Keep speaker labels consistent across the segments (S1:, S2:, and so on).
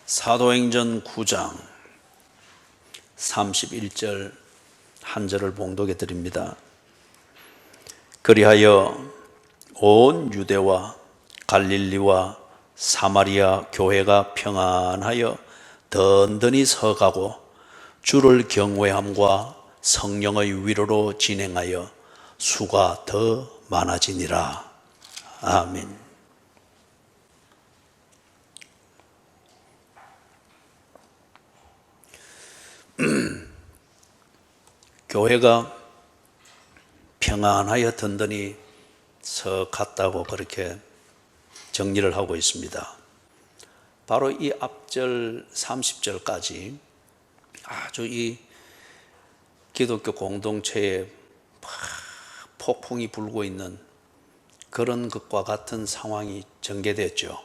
S1: 사도행전 9장 31절 한 절을 봉독해 드립니다. 그리하여 온 유대와 갈릴리와 사마리아 교회가 평안하여 든든히 서가고 주를 경외함과 성령의 위로로 진행하여 수가 더 많아지니라. 아멘. 교회가 평안하여 든든히 서 갔다고 그렇게 정리를 하고 있습니다. 바로 이 앞절 30절까지 아주 이 기독교 공동체에 폭풍이 불고 있는 그런 것과 같은 상황이 전개됐죠.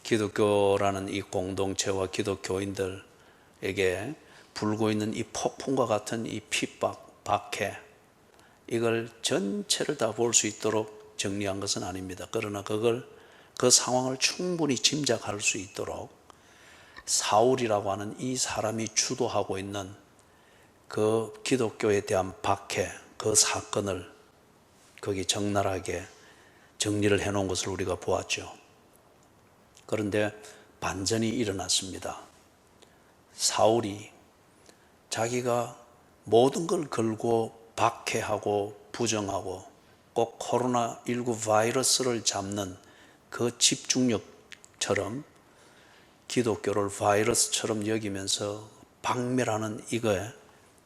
S1: 기독교라는 이 공동체와 기독교인들에게 불고 있는 이 폭풍과 같은 이 핍박, 박해, 이걸 전체를 다 볼 수 있도록 정리한 것은 아닙니다. 그러나 그 상황을 충분히 짐작할 수 있도록 사울이라고 하는 이 사람이 주도하고 있는 그 기독교에 대한 박해, 그 사건을 거기 적나라하게 정리를 해놓은 것을 우리가 보았죠. 그런데 반전이 일어났습니다. 사울이 자기가 모든 걸 걸고 박해하고 부정하고 꼭 코로나19 바이러스를 잡는 그 집중력처럼 기독교를 바이러스처럼 여기면서 박멸하는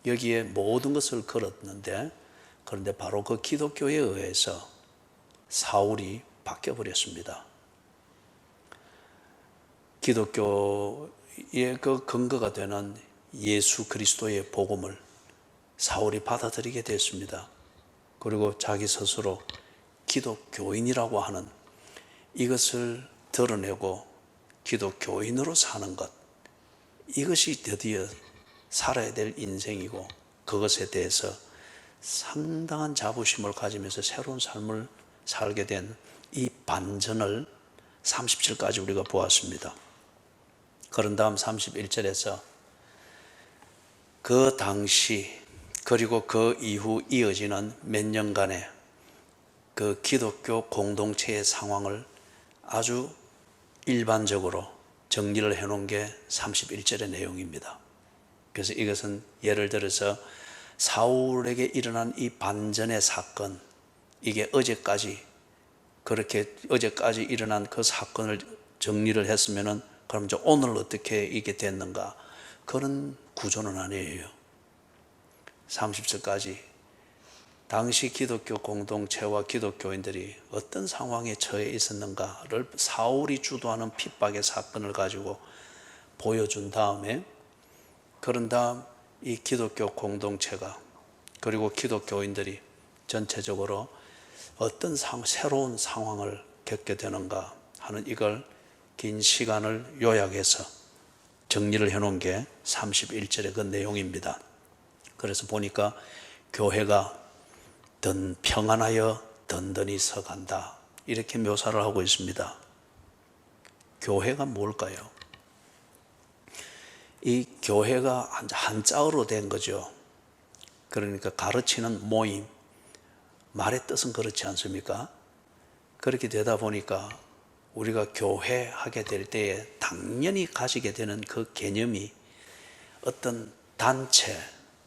S1: 여기에 모든 것을 걸었는데, 그런데 바로 그 기독교에 의해서 사울이 바뀌어버렸습니다. 기독교의 그 근거가 되는 예수 그리스도의 복음을 사울이 받아들이게 됐습니다. 그리고 자기 스스로 기독교인이라고 하는 이것을 드러내고 기독교인으로 사는 것, 이것이 드디어 살아야 될 인생이고, 그것에 대해서 상당한 자부심을 가지면서 새로운 삶을 살게 된 이 반전을 30절까지 우리가 보았습니다. 그런 다음 31절에서 그 당시 그리고 그 이후 이어지는 몇 년간의 그 기독교 공동체의 상황을 아주 일반적으로 정리를 해놓은 게 31절의 내용입니다. 그래서 이것은 예를 들어서 사울에게 일어난 이 반전의 사건, 이게 어제까지 일어난 그 사건을 정리를 했으면은 그럼 이제 오늘 어떻게 이게 됐는가, 그런 구조는 아니에요. 30절까지 당시 기독교 공동체와 기독교인들이 어떤 상황에 처해 있었는가를 사울이 주도하는 핍박의 사건을 가지고 보여준 다음에, 그런 다음 이 기독교 공동체가 그리고 기독교인들이 전체적으로 어떤 새로운 상황을 겪게 되는가 하는 이걸 긴 시간을 요약해서 정리를 해놓은 게 31절의 그 내용입니다. 그래서 보니까 교회가 평안하여 든든히 서간다, 이렇게 묘사를 하고 있습니다. 교회가 뭘까요? 이 교회가 한자어로 된 거죠. 그러니까 가르치는 모임, 말의 뜻은 그렇지 않습니까? 그렇게 되다 보니까 우리가 교회하게 될 때에 당연히 가지게 되는 그 개념이 어떤 단체,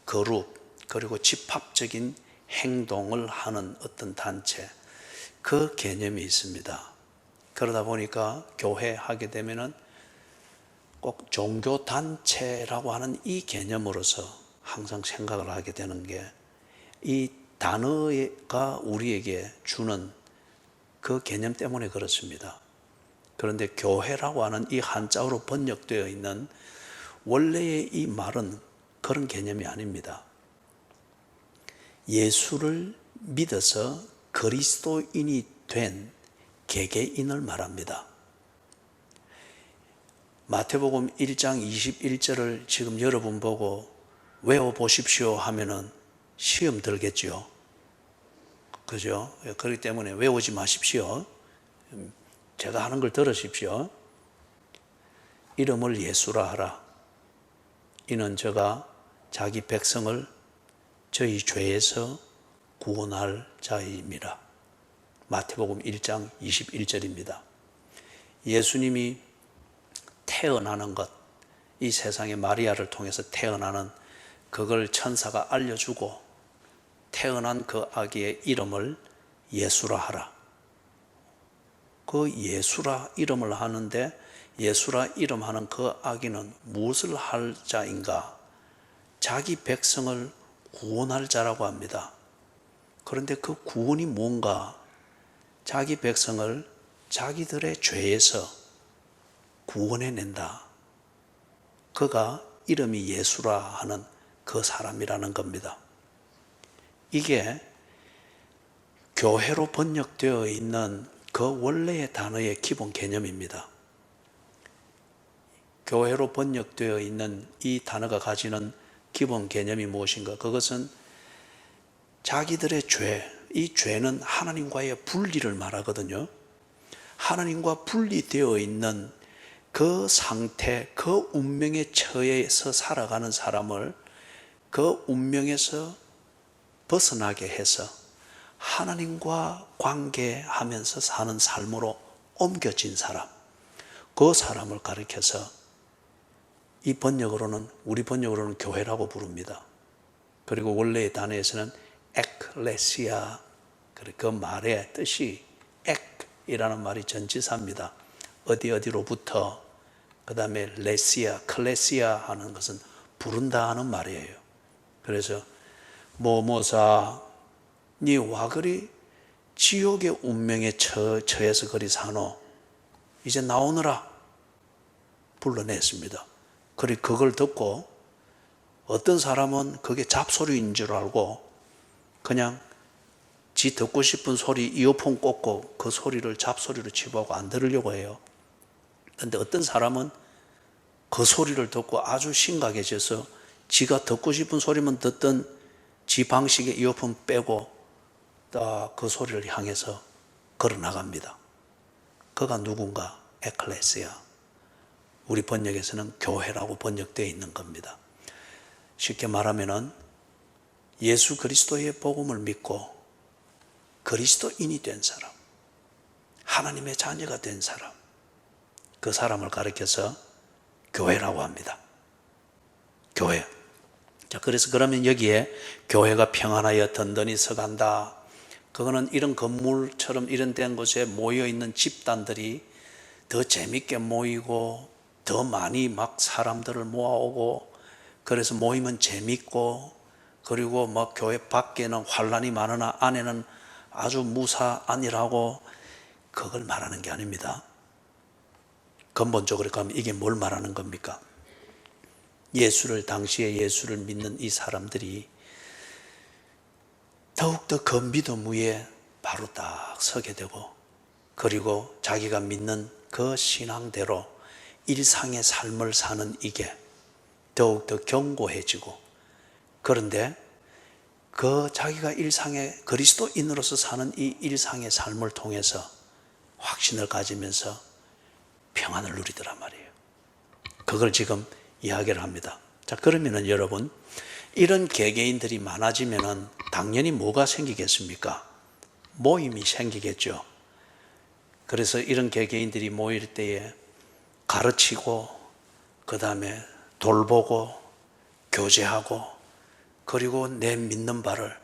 S1: 그룹, 그리고 집합적인 행동을 하는 어떤 단체, 그 개념이 있습니다. 그러다 보니까 교회하게 되면은 꼭 종교단체라고 하는 이 개념으로서 항상 생각을 하게 되는 게, 이 단어가 우리에게 주는 그 개념 때문에 그렇습니다. 그런데 교회라고 하는 이 한자어로 번역되어 있는 원래의 이 말은 그런 개념이 아닙니다. 예수를 믿어서 그리스도인이 된 개개인을 말합니다. 마태복음 1장 21절을 지금 여러분 보고 외워보십시오 하면은 시험 들겠죠. 그죠? 그렇기 때문에 외우지 마십시오. 제가 하는 걸 들으십시오. 이름을 예수라 하라. 이는 저가 자기 백성을 저희 죄에서 구원할 자임이라. 마태복음 1장 21절입니다. 예수님이 태어나는 것, 이 세상에 마리아를 통해서 태어나는 그걸 천사가 알려주고 태어난 그 아기의 이름을 예수라 하라. 그 예수라 이름을 하는데 예수라 이름 하는 그 아기는 무엇을 할 자인가? 자기 백성을 구원할 자라고 합니다. 그런데 그 구원이 뭔가? 자기 백성을 자기들의 죄에서 구원해낸다. 그가 이름이 예수라 하는 그 사람이라는 겁니다. 이게 교회로 번역되어 있는 그 원래의 단어의 기본 개념입니다. 교회로 번역되어 있는 이 단어가 가지는 기본 개념이 무엇인가? 그것은 자기들의 죄, 이 죄는 하나님과의 분리를 말하거든요. 하나님과 분리되어 있는 그 상태, 그 운명의 처해서 살아가는 사람을 그 운명에서 벗어나게 해서 하나님과 관계하면서 사는 삶으로 옮겨진 사람, 그 사람을 가리켜서 이 번역으로는, 우리 번역으로는 교회라고 부릅니다. 그리고 원래의 단어에서는 에클레시아, 그 말의 뜻이 ek이라는 말이 전치사입니다. 어디로부터, 그 다음에 레시아, 클레시아 하는 것은 부른다 하는 말이에요. 그래서 뭐뭐사 니 와 그리 지옥의 운명에 처해서 그리 사노, 이제 나오느라 불러냈습니다. 그리 그걸 듣고 어떤 사람은 그게 잡소리인 줄 알고 그냥 지 듣고 싶은 소리 이어폰 꽂고 그 소리를 잡소리로 치부하고 안 들으려고 해요. 그런데 어떤 사람은 그 소리를 듣고 아주 심각해져서 지가 듣고 싶은 소리만 듣던 지 방식의 이어폰 빼고 그 소리를 향해서 걸어나갑니다. 그가 누군가? 에클레시아. 우리 번역에서는 교회라고 번역되어 있는 겁니다. 쉽게 말하면은 예수 그리스도의 복음을 믿고 그리스도인이 된 사람, 하나님의 자녀가 된 사람, 그 사람을 가리켜서 교회라고 합니다. 교회. 자, 그래서 그러면 여기에 교회가 평안하여 든든히 서간다. 그거는 이런 건물처럼 이런 된 곳에 모여있는 집단들이 더 재밌게 모이고 더 많이 막 사람들을 모아오고 그래서 모이면 재밌고 그리고 막 교회 밖에는 환란이 많으나 안에는 아주 무사안이라고 그걸 말하는 게 아닙니다. 근본적으로 가면 이게 뭘 말하는 겁니까? 당시에 예수를 믿는 이 사람들이 더욱더 그 믿음 위에 바로 딱 서게 되고 그리고 자기가 믿는 그 신앙대로 일상의 삶을 사는 이게 더욱더 견고해지고 그런데 그 자기가 일상의 그리스도인으로서 사는 이 일상의 삶을 통해서 확신을 가지면서 평안을 누리더란 말이에요. 그걸 지금 이야기를 합니다. 자, 그러면은 여러분, 이런 개개인들이 많아지면은 당연히 뭐가 생기겠습니까? 모임이 생기겠죠. 그래서 이런 개개인들이 모일 때에 가르치고, 그 다음에 돌보고, 교제하고, 그리고 내 믿는 바를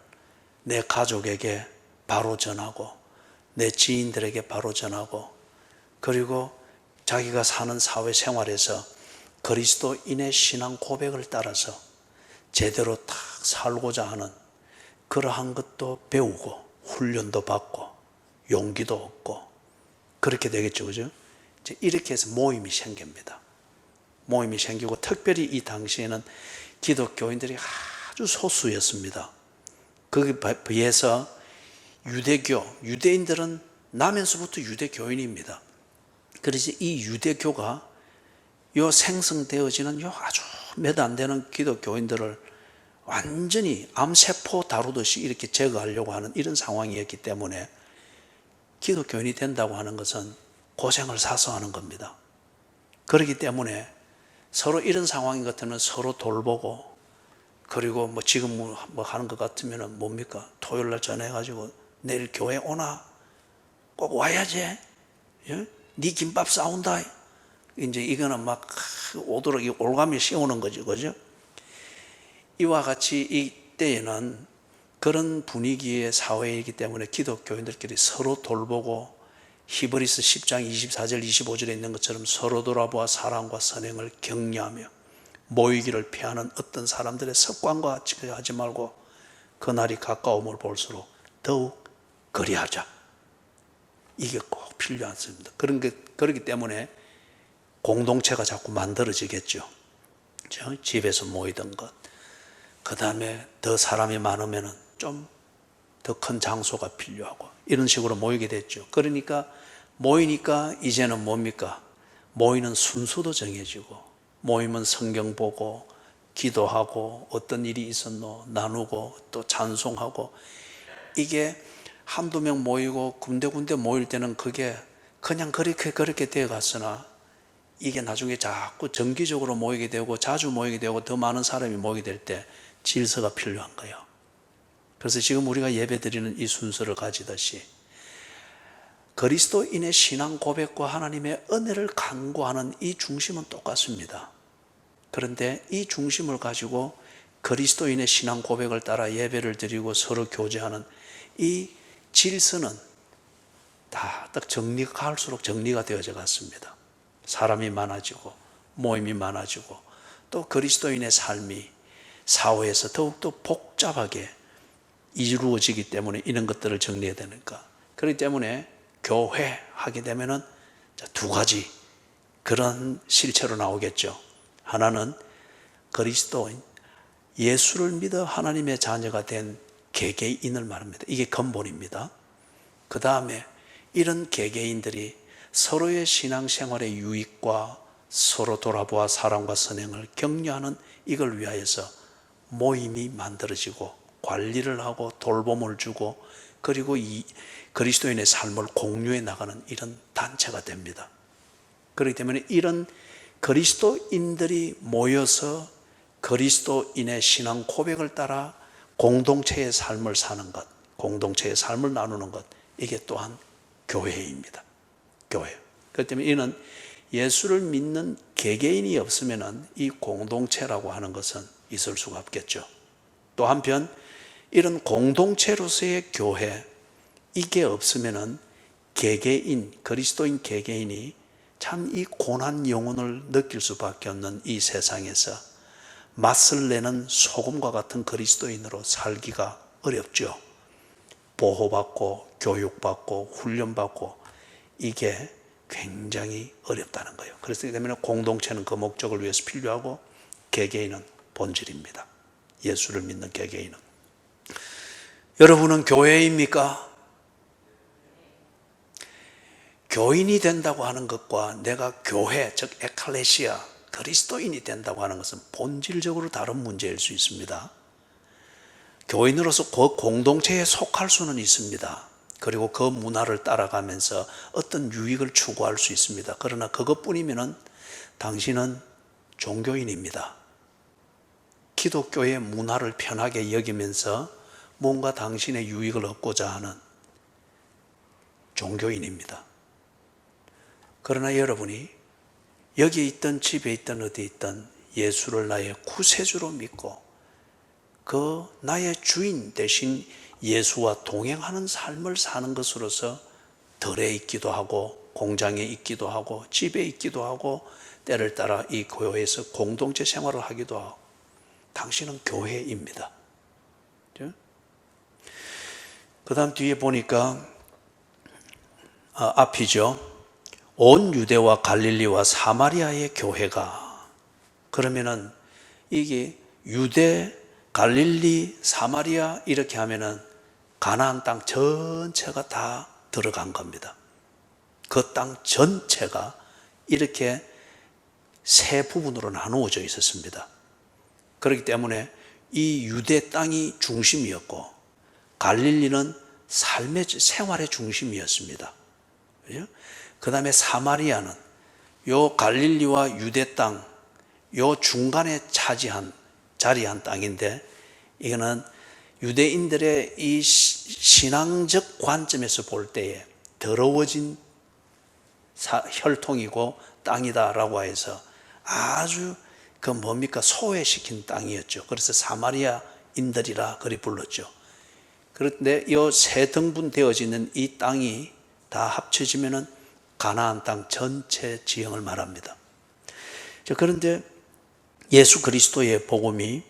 S1: 내 가족에게 바로 전하고, 내 지인들에게 바로 전하고, 그리고 자기가 사는 사회생활에서 그리스도인의 신앙 고백을 따라서 제대로 딱 살고자 하는 그러한 것도 배우고 훈련도 받고 용기도 얻고 그렇게 되겠죠, 그죠? 이렇게 해서 모임이 생깁니다. 모임이 생기고 특별히 이 당시에는 기독교인들이 아주 소수였습니다. 거기에 비해서 유대인들은 나면서부터 유대교인입니다. 그래서 이 유대교가 생성되어지는 아주 몇 안 되는 기독교인들을 완전히 암세포 다루듯이 이렇게 제거하려고 하는 이런 상황이었기 때문에 기독교인이 된다고 하는 것은 고생을 사서 하는 겁니다. 그렇기 때문에 서로 이런 상황인 것 같으면 서로 돌보고, 그리고 뭐 지금 뭐 하는 것 같으면 뭡니까? 토요일 날 전화해가지고 내일 교회 오나? 꼭 와야지. 예? 네 김밥 싸운다. 이제 이거는 막 오도록 올가미 씌우는 거죠. 그죠? 이와 같이 이때에는 그런 분위기의 사회이기 때문에 기독교인들끼리 서로 돌보고, 히브리서 10장 24절 25절에 있는 것처럼 서로 돌아보아 사랑과 선행을 격려하며 모이기를 피하는 어떤 사람들의 습관과 같이 하지 말고 그날이 가까움을 볼수록 더욱 그리하자. 이게 꼭 필요하습니다. 그렇기 때문에 공동체가 자꾸 만들어지겠죠. 집에서 모이던 것, 그 다음에 더 사람이 많으면 좀 더 큰 장소가 필요하고, 이런 식으로 모이게 됐죠. 그러니까 모이니까 이제는 뭡니까? 모이는 순서도 정해지고, 모이면 성경 보고 기도하고 어떤 일이 있었노 나누고 또 찬송하고, 이게 한두 명 모이고 군데군데 모일 때는 그게 그냥 그렇게 되어 갔으나, 이게 나중에 자꾸 정기적으로 모이게 되고 자주 모이게 되고 더 많은 사람이 모이게 될 때 질서가 필요한 거예요. 그래서 지금 우리가 예배드리는 이 순서를 가지듯이 그리스도인의 신앙 고백과 하나님의 은혜를 간구하는 이 중심은 똑같습니다. 그런데 이 중심을 가지고 그리스도인의 신앙 고백을 따라 예배를 드리고 서로 교제하는 이 질서는 다 딱 정리가 갈수록 정리가 되어져 갔습니다. 사람이 많아지고 모임이 많아지고 또 그리스도인의 삶이 사회에서 더욱더 복잡하게 이루어지기 때문에 이런 것들을 정리해야 되니까, 그렇기 때문에 교회 하게 되면은 두 가지 그런 실체로 나오겠죠. 하나는 그리스도인, 예수를 믿어 하나님의 자녀가 된 개개인을 말합니다. 이게 근본입니다. 그 다음에 이런 개개인들이 서로의 신앙생활의 유익과 서로 돌아보아 사랑과 선행을 격려하는 이걸 위하여서 모임이 만들어지고 관리를 하고 돌봄을 주고, 그리고 이 그리스도인의 삶을 공유해 나가는 이런 단체가 됩니다. 그렇기 때문에 이런 그리스도인들이 모여서 그리스도인의 신앙 고백을 따라 공동체의 삶을 사는 것, 공동체의 삶을 나누는 것, 이게 또한 교회입니다. 교회. 그렇기 때문에 이는 예수를 믿는 개개인이 없으면 이 공동체라고 하는 것은 있을 수가 없겠죠. 또 한편 이런 공동체로서의 교회, 이게 없으면 개개인, 그리스도인 개개인이 참 이 고난 영혼을 느낄 수밖에 없는 이 세상에서 맛을 내는 소금과 같은 그리스도인으로 살기가 어렵죠. 보호받고 교육받고 훈련받고 이게 굉장히 어렵다는 거예요. 그렇기 때문에 공동체는 그 목적을 위해서 필요하고 개개인은 본질입니다. 예수를 믿는 개개인은. 여러분은 교회입니까? 교인이 된다고 하는 것과 내가 교회, 즉 에클레시아, 그리스도인이 된다고 하는 것은 본질적으로 다른 문제일 수 있습니다. 교인으로서 그 공동체에 속할 수는 있습니다. 그리고 그 문화를 따라가면서 어떤 유익을 추구할 수 있습니다. 그러나 그것뿐이면 당신은 종교인입니다. 기독교의 문화를 편하게 여기면서 뭔가 당신의 유익을 얻고자 하는 종교인입니다. 그러나 여러분이 여기 있든 집에 있든 어디 있든 예수를 나의 구세주로 믿고 그 나의 주인 대신 예수와 동행하는 삶을 사는 것으로서 덜에 있기도 하고 공장에 있기도 하고 집에 있기도 하고 때를 따라 이 교회에서 공동체 생활을 하기도 하고, 당신은 교회입니다. 그 다음 뒤에 보니까 앞이죠. 온 유대와 갈릴리와 사마리아의 교회가, 그러면은 이게 유대, 갈릴리, 사마리아 이렇게 하면은 가나안 땅 전체가 다 들어간 겁니다. 그 땅 전체가 이렇게 세 부분으로 나누어져 있었습니다. 그렇기 때문에 이 유대 땅이 중심이었고 갈릴리는 삶의 생활의 중심이었습니다. 그 다음에 사마리아는 요 갈릴리와 유대 땅, 요 중간에 자리한 땅인데, 이거는 유대인들의 이 신앙적 관점에서 볼 때에 더러워진 혈통이고 땅이다라고 해서 아주 소외시킨 땅이었죠. 그래서 사마리아인들이라 그리 불렀죠. 그런데 이 세 등분 되어지는 이 땅이 다 합쳐지면은 가나안 땅 전체 지형을 말합니다. 그런데 예수 그리스도의 복음이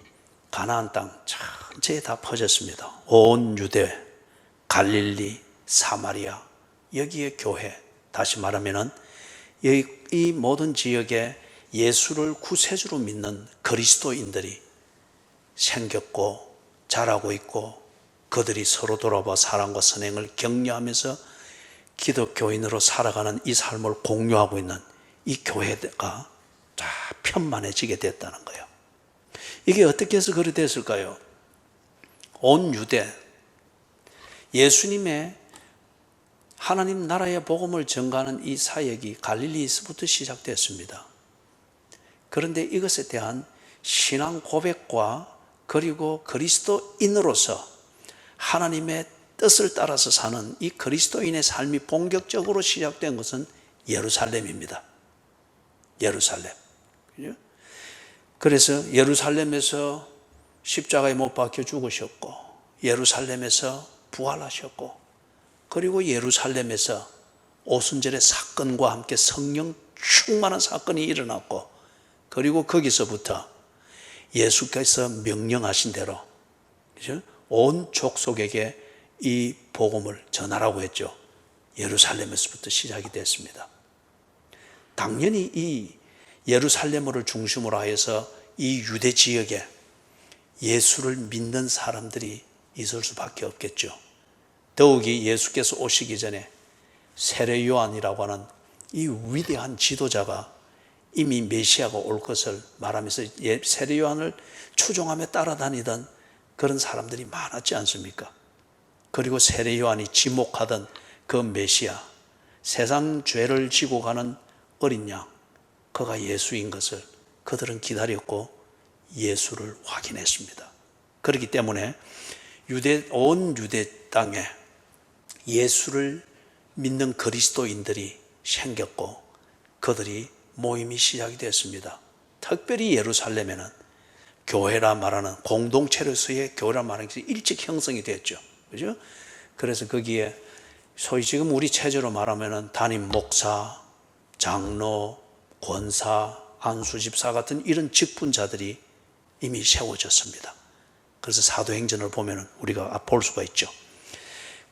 S1: 가나안 땅 전체에 다 퍼졌습니다. 온 유대, 갈릴리, 사마리아, 여기에 교회, 다시 말하면은 이 모든 지역에 예수를 구세주로 믿는 그리스도인들이 생겼고 자라고 있고, 그들이 서로 돌아봐 사랑과 선행을 격려하면서 기독교인으로 살아가는 이 삶을 공유하고 있는 이 교회가 다 편만해지게 됐다는 거예요. 이게 어떻게 해서 그리 됐을까요? 온 유대, 예수님의 하나님 나라의 복음을 전가하는 이 사역이 갈릴리에서부터 시작됐습니다. 그런데 이것에 대한 신앙 고백과 그리고 그리스도인으로서 하나님의 뜻을 따라서 사는 이 그리스도인의 삶이 본격적으로 시작된 것은 예루살렘입니다. 예루살렘. 그래서 예루살렘에서 십자가에 못 박혀 죽으셨고, 예루살렘에서 부활하셨고, 그리고 예루살렘에서 오순절의 사건과 함께 성령 충만한 사건이 일어났고, 그리고 거기서부터 예수께서 명령하신 대로 온 족속에게 이 복음을 전하라고 했죠. 예루살렘에서부터 시작이 됐습니다. 당연히 이 예루살렘을 중심으로 하여서 이 유대 지역에 예수를 믿는 사람들이 있을 수밖에 없겠죠. 더욱이 예수께서 오시기 전에 세례 요한이라고 하는 이 위대한 지도자가 이미 메시아가 올 것을 말하면서 세례 요한을 추종하며 따라다니던 그런 사람들이 많았지 않습니까? 그리고 세례 요한이 지목하던 그 메시아, 세상 죄를 지고 가는 어린 양, 그가 예수인 것을 그들은 기다렸고 예수를 확인했습니다. 그렇기 때문에 온 유대 땅에 예수를 믿는 그리스도인들이 생겼고, 그들이 모임이 시작이 됐습니다. 특별히 예루살렘에는 교회라 말하는 공동체로서의 교회라 말하는 것이 일찍 형성이 됐죠. 그죠? 그래서 거기에 소위 지금 우리 체제로 말하면은 담임 목사, 장로, 권사, 안수집사 같은 이런 직분자들이 이미 세워졌습니다. 그래서 사도행전을 보면은 우리가 볼 수가 있죠.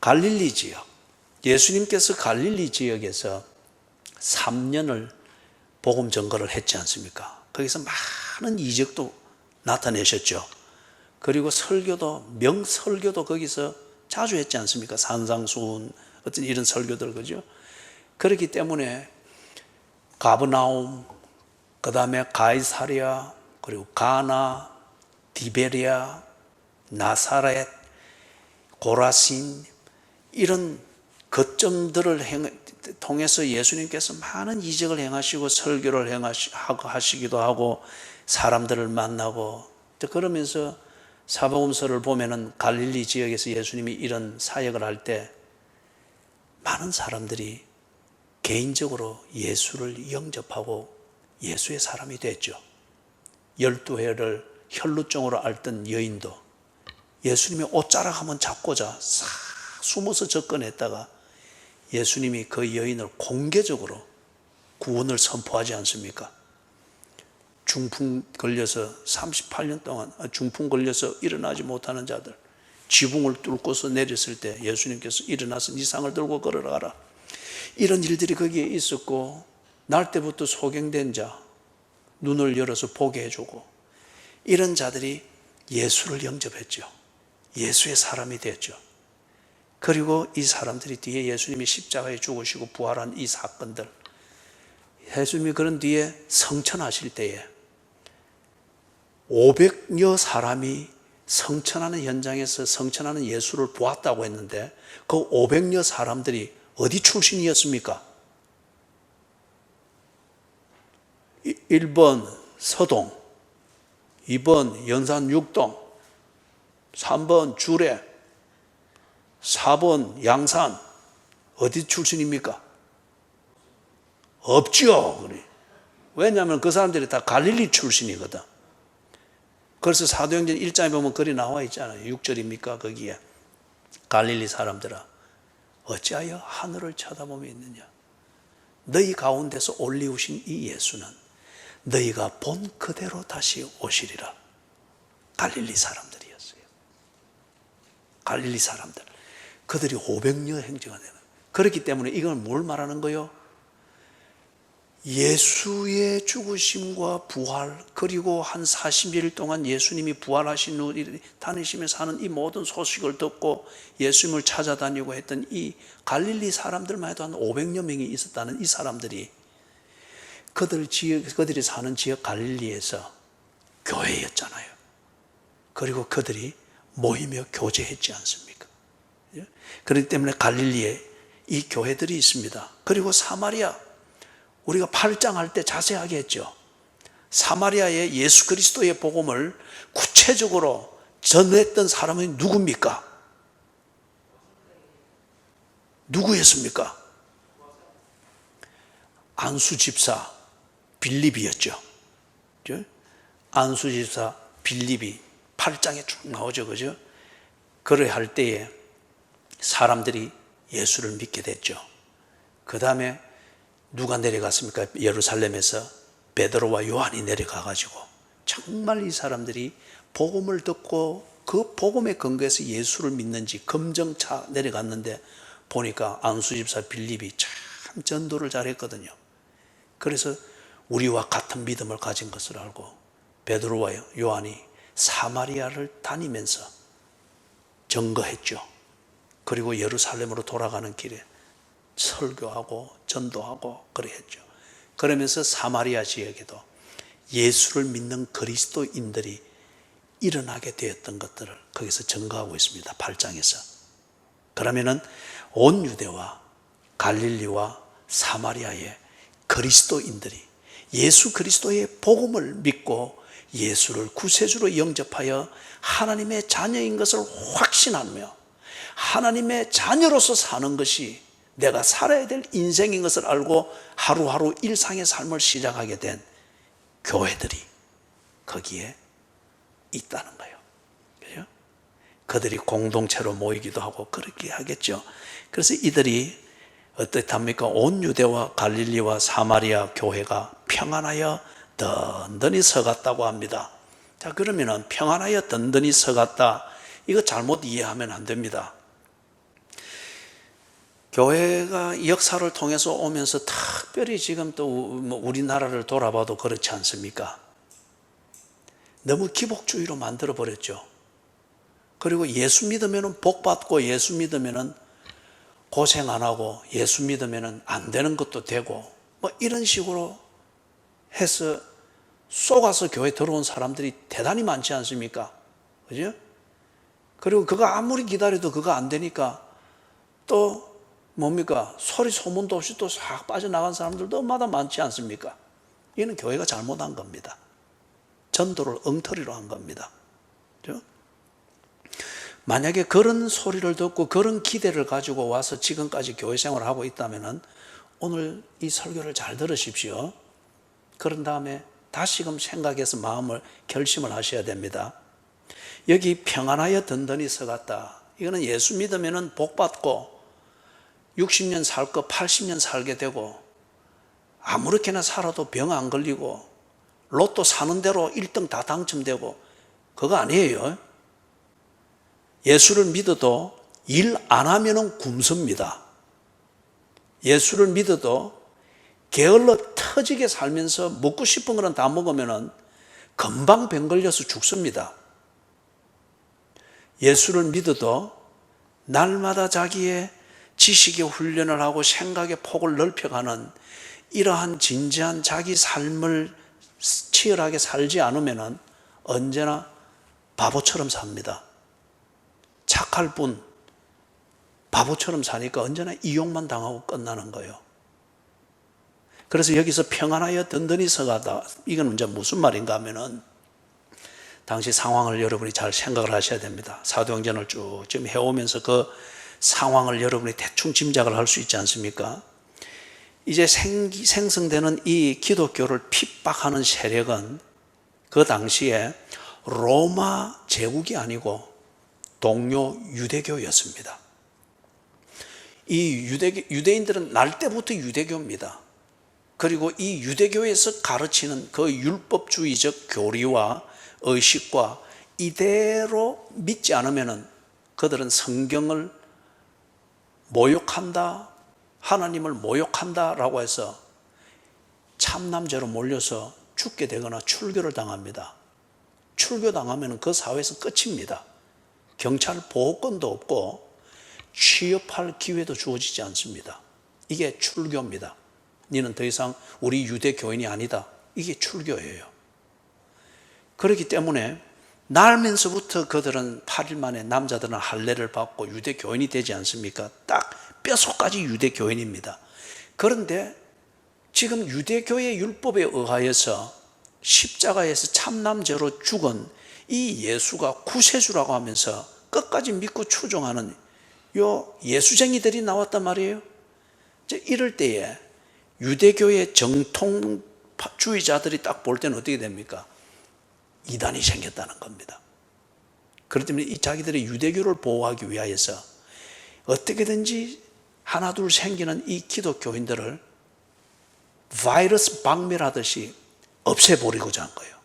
S1: 갈릴리 지역, 예수님께서 갈릴리 지역에서 3년을 복음 전거를 했지 않습니까? 거기서 많은 이적도 나타내셨죠. 그리고 명설교도 거기서 자주 했지 않습니까? 산상수훈, 어떤 이런 설교들, 그죠? 그렇기 때문에 가브나움, 그 다음에 가이사랴, 그리고 가나, 디베리아, 나사렛, 고라신, 이런 거점들을 통해서 예수님께서 많은 이적을 행하시고 설교를 하시기도 하고 사람들을 만나고, 그러면서 사복음서를 보면은 갈릴리 지역에서 예수님이 이런 사역을 할 때 많은 사람들이 개인적으로 예수를 영접하고 예수의 사람이 됐죠. 12해를 혈루증으로 앓던 여인도 예수님이 옷자락 한번 잡고자 싹 숨어서 접근했다가 예수님이 그 여인을 공개적으로 구원을 선포하지 않습니까? 중풍 걸려서 38년 동안 중풍 걸려서 일어나지 못하는 자들, 지붕을 뚫고서 내렸을 때 예수님께서 일어나서 네 상을 들고 걸어가라, 이런 일들이 거기에 있었고, 날 때부터 소경된 자 눈을 열어서 보게 해주고, 이런 자들이 예수를 영접했죠. 예수의 사람이 됐죠. 그리고 이 사람들이 뒤에 예수님이 십자가에 죽으시고 부활한 이 사건들, 예수님이 그런 뒤에 성천하실 때에 500여 사람이 성천하는 현장에서 성천하는 예수를 보았다고 했는데, 그 500여 사람들이 어디 출신이었습니까? 1번 서동, 2번 연산 6동, 3번 주례, 4번 양산. 어디 출신입니까? 없죠. 왜냐하면 그 사람들이 다 갈릴리 출신이거든. 그래서 사도행전 1장에 보면 글이 나와 있잖아요. 6절입니까? 거기에 갈릴리 사람들아 어찌하여 하늘을 쳐다보며 있느냐. 너희 가운데서 올리우신 이 예수는 너희가 본 그대로 다시 오시리라. 갈릴리 사람들이었어요. 갈릴리 사람들. 그들이 500년 행정을 해요. 그렇기 때문에 이건 뭘 말하는 거요? 예수의 죽으심과 부활, 그리고 한 40일 동안 예수님이 부활하신 후 다니시면서 하는 이 모든 소식을 듣고 예수님을 찾아다니고 했던 이 갈릴리 사람들만 해도 한 500여 명이 있었다는 이 사람들이 그들이 사는 지역 갈릴리에서 교회였잖아요. 그리고 그들이 모이며 교제했지 않습니까? 그렇기 때문에 갈릴리에 이 교회들이 있습니다. 그리고 사마리아, 우리가 8장 할 때 자세하게 했죠. 사마리아에 예수 그리스도의 복음을 구체적으로 전했던 사람은 누굽니까? 누구였습니까? 안수 집사 빌립이었죠. 안수 집사 빌립이 8장에 쭉 나오죠. 그죠? 그래 할 때에 사람들이 예수를 믿게 됐죠. 그 다음에 누가 내려갔습니까? 예루살렘에서 베드로와 요한이 내려가 가지고 정말 이 사람들이 복음을 듣고 그 복음의 근거에서 예수를 믿는지 검정차 내려갔는데 보니까 안수집사 빌립이 참 전도를 잘했거든요. 그래서 우리와 같은 믿음을 가진 것을 알고 베드로와 요한이 사마리아를 다니면서 증거했죠. 그리고 예루살렘으로 돌아가는 길에 설교하고 전도하고 그랬죠. 그러면서 사마리아 지역에도 예수를 믿는 그리스도인들이 일어나게 되었던 것들을 거기서 증거하고 있습니다. 8장에서. 그러면은 온 유대와 갈릴리와 사마리아의 그리스도인들이 예수 그리스도의 복음을 믿고 예수를 구세주로 영접하여 하나님의 자녀인 것을 확신하며 하나님의 자녀로서 사는 것이 내가 살아야 될 인생인 것을 알고 하루하루 일상의 삶을 시작하게 된 교회들이 거기에 있다는 거예요. 그죠? 그들이 공동체로 모이기도 하고 그렇게 하겠죠. 그래서 이들이 어떻답니까? 온 유대와 갈릴리와 사마리아 교회가 평안하여 든든히 서갔다고 합니다. 자, 그러면은 평안하여 든든히 서갔다. 이거 잘못 이해하면 안 됩니다. 교회가 역사를 통해서 오면서 특별히 지금 또 우리나라를 돌아봐도 그렇지 않습니까? 너무 기복주의로 만들어버렸죠. 그리고 예수 믿으면 복 받고 예수 믿으면 고생 안 하고 예수 믿으면 안 되는 것도 되고 뭐 이런 식으로 해서 속아서 교회 들어온 사람들이 대단히 많지 않습니까? 그죠? 그리고 그거 아무리 기다려도 그거 안 되니까 또 뭡니까? 소리 소문도 없이 또 싹 빠져나간 사람들도 얼마나 많지 않습니까? 이는 교회가 잘못한 겁니다. 전도를 엉터리로 한 겁니다. 그렇죠? 만약에 그런 소리를 듣고 그런 기대를 가지고 와서 지금까지 교회 생활을 하고 있다면 오늘 이 설교를 잘 들으십시오. 그런 다음에 다시금 생각해서 마음을 결심을 하셔야 됩니다. 여기 평안하여 든든히 서갔다. 이거는 예수 믿으면 복 받고 60년 살 거 80년 살게 되고 아무렇게나 살아도 병 안 걸리고 로또 사는 대로 1등 다 당첨되고 그거 아니에요. 예수를 믿어도 일 안 하면은 굶습니다. 예수를 믿어도 게을러 터지게 살면서 먹고 싶은 거는 다 먹으면은 금방 병 걸려서 죽습니다. 예수를 믿어도 날마다 자기의 지식의 훈련을 하고 생각의 폭을 넓혀가는 이러한 진지한 자기 삶을 치열하게 살지 않으면 언제나 바보처럼 삽니다. 착할 뿐 바보처럼 사니까 언제나 이용만 당하고 끝나는 거예요. 그래서 여기서 평안하여 든든히 서가다, 이건 이제 무슨 말인가 하면은 당시 상황을 여러분이 잘 생각을 하셔야 됩니다. 사도행전을 쭉 지금 해오면서 그 상황을 여러분이 대충 짐작을 할 수 있지 않습니까? 이제 생성되는 이 기독교를 핍박하는 세력은 그 당시에 로마 제국이 아니고 동료 유대교였습니다. 이 유대인들은 날 때부터 유대교입니다. 그리고 이 유대교에서 가르치는 그 율법주의적 교리와 의식과 이대로 믿지 않으면 그들은 성경을 모욕한다, 하나님을 모욕한다라고 해서 참남죄로 몰려서 죽게 되거나 출교를 당합니다. 출교당하면 그 사회에서 끝입니다. 경찰 보호권도 없고 취업할 기회도 주어지지 않습니다. 이게 출교입니다. 너는 더 이상 우리 유대교인이 아니다. 이게 출교예요. 그렇기 때문에 날면서부터 그들은 8일 만에 남자들은 할례를 받고 유대교인이 되지 않습니까? 딱 뼛속까지 유대교인입니다. 그런데 지금 유대교의 율법에 의하여서 십자가에서 참남죄로 죽은 이 예수가 구세주라고 하면서 끝까지 믿고 추종하는 요 예수쟁이들이 나왔단 말이에요. 이럴 때에 유대교의 정통주의자들이 딱 볼 때는 어떻게 됩니까? 이단이 생겼다는 겁니다. 그렇기 때문에 이 자기들의 유대교를 보호하기 위하여서 어떻게든지 하나둘 생기는 이 기독교인들을 바이러스 박멸하듯이 없애버리고자 한 거예요.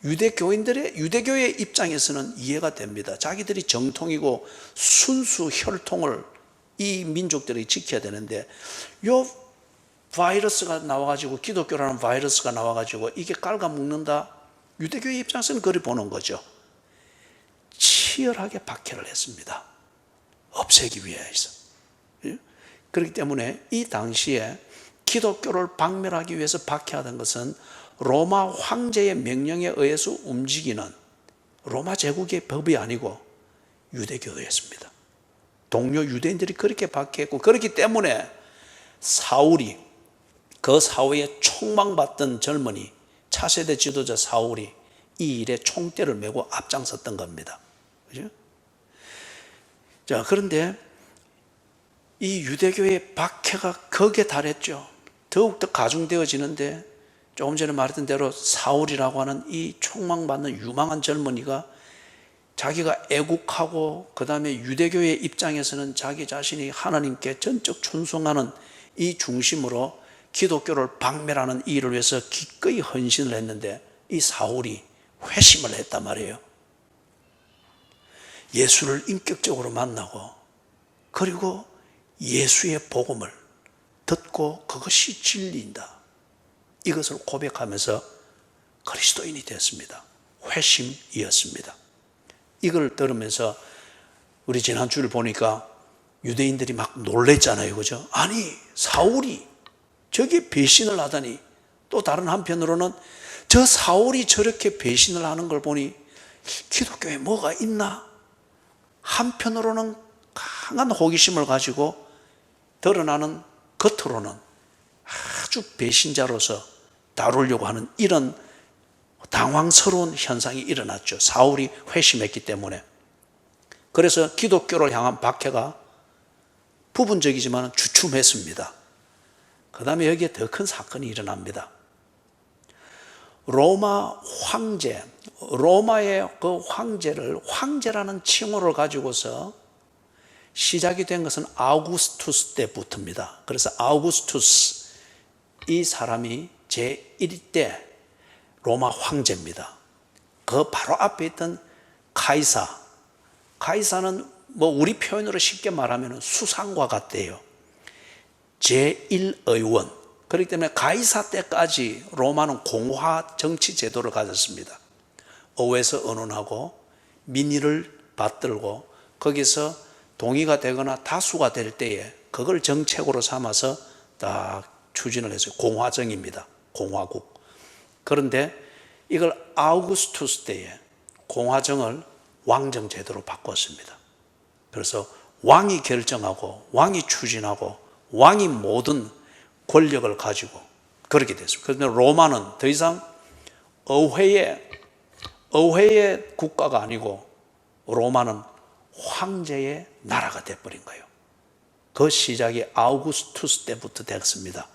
S1: 유대교의 입장에서는 이해가 됩니다. 자기들이 정통이고 순수 혈통을 이 민족들이 지켜야 되는데 요 바이러스가 나와가지고, 기독교라는 바이러스가 나와가지고 이게 깔아먹는다. 유대교의 입장에서는 그리 보는 거죠. 치열하게 박해를 했습니다. 없애기 위해서. 그렇기 때문에 이 당시에 기독교를 박멸하기 위해서 박해하던 것은 로마 황제의 명령에 의해서 움직이는 로마 제국의 법이 아니고 유대교였습니다. 동료 유대인들이 그렇게 박해했고, 그렇기 때문에 사울이, 그 사회에 촉망받던 젊은이 차세대 지도자 사울이 이 일에 총대를 메고 앞장섰던 겁니다. 그죠? 자, 그런데 이 유대교의 박해가 극에 달했죠. 더욱더 가중되어지는데, 조금 전에 말했던 대로 사울이라고 하는 이 촉망받는 유망한 젊은이가 자기가 애국하고 그 다음에 유대교의 입장에서는 자기 자신이 하나님께 전적 충성하는 이 중심으로 기독교를 박멸하는 이 일을 위해서 기꺼이 헌신을 했는데, 이 사울이 회심을 했단 말이에요. 예수를 인격적으로 만나고, 그리고 예수의 복음을 듣고 그것이 진리인다, 이것을 고백하면서 그리스도인이 되었습니다. 회심이었습니다. 이걸 들으면서 우리 지난주를 보니까 유대인들이 막 놀랬잖아요. 그죠? 아니, 사울이 저게 배신을 하다니. 또 다른 한편으로는 저 사울이 저렇게 배신을 하는 걸 보니 기독교에 뭐가 있나? 한편으로는 강한 호기심을 가지고 드러나는 겉으로는 아주 배신자로서 다루려고 하는 이런 당황스러운 현상이 일어났죠. 사울이 회심했기 때문에. 그래서 기독교를 향한 박해가 부분적이지만 주춤했습니다. 그 다음에 여기에 더 큰 사건이 일어납니다. 로마 황제, 로마의 그 황제를, 황제라는 칭호를 가지고서 시작이 된 것은 아우구스투스 때부터입니다. 그래서 아우구스투스, 이 사람이 제1대 로마 황제입니다. 그 바로 앞에 있던 가이사는 뭐 우리 표현으로 쉽게 말하면 수상과 같대요. 제1의원. 그렇기 때문에 가이사 때까지 로마는 공화 정치 제도를 가졌습니다. 의회에서 의논하고 민의를 받들고 거기서 동의가 되거나 다수가 될 때에 그걸 정책으로 삼아서 딱 추진을 했어요. 공화정입니다. 공화국. 그런데 이걸 아우구스투스 때에 공화정을 왕정 제도로 바꿨습니다. 그래서 왕이 결정하고 왕이 추진하고 왕이 모든 권력을 가지고 그렇게 됐습니다. 그런데 로마는 더 이상 의회의 국가가 아니고 로마는 황제의 나라가 돼버린 거예요. 그 시작이 아우구스투스 때부터 됐습니다.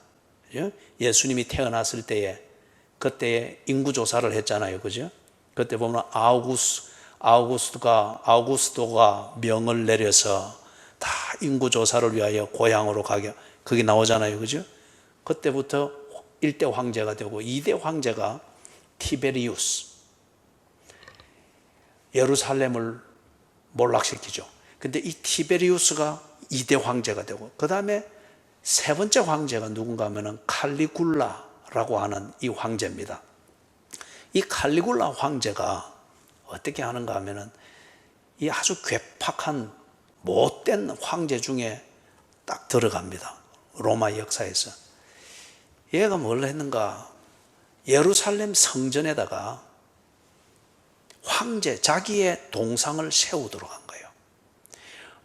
S1: 예수님이 태어났을 때에 그때에 인구조사를 했잖아요. 그죠? 그때 보면 아우구스토가 명을 내려서 다 인구조사를 위하여 고향으로 가게, 그게 나오잖아요. 그죠? 그때부터 1대 황제가 되고 2대 황제가 티베리우스, 예루살렘을 몰락시키죠. 근데 이 티베리우스가 2대 황제가 되고, 그 다음에 세 번째 황제가 누군가 하면은 칼리굴라라고 하는 이 황제입니다. 이 칼리굴라 황제가 어떻게 하는가 하면은 이 아주 괴팍한 못된 황제 중에 딱 들어갑니다. 로마 역사에서. 얘가 뭘 했는가? 예루살렘 성전에다가 황제, 자기의 동상을 세우도록 한 거예요.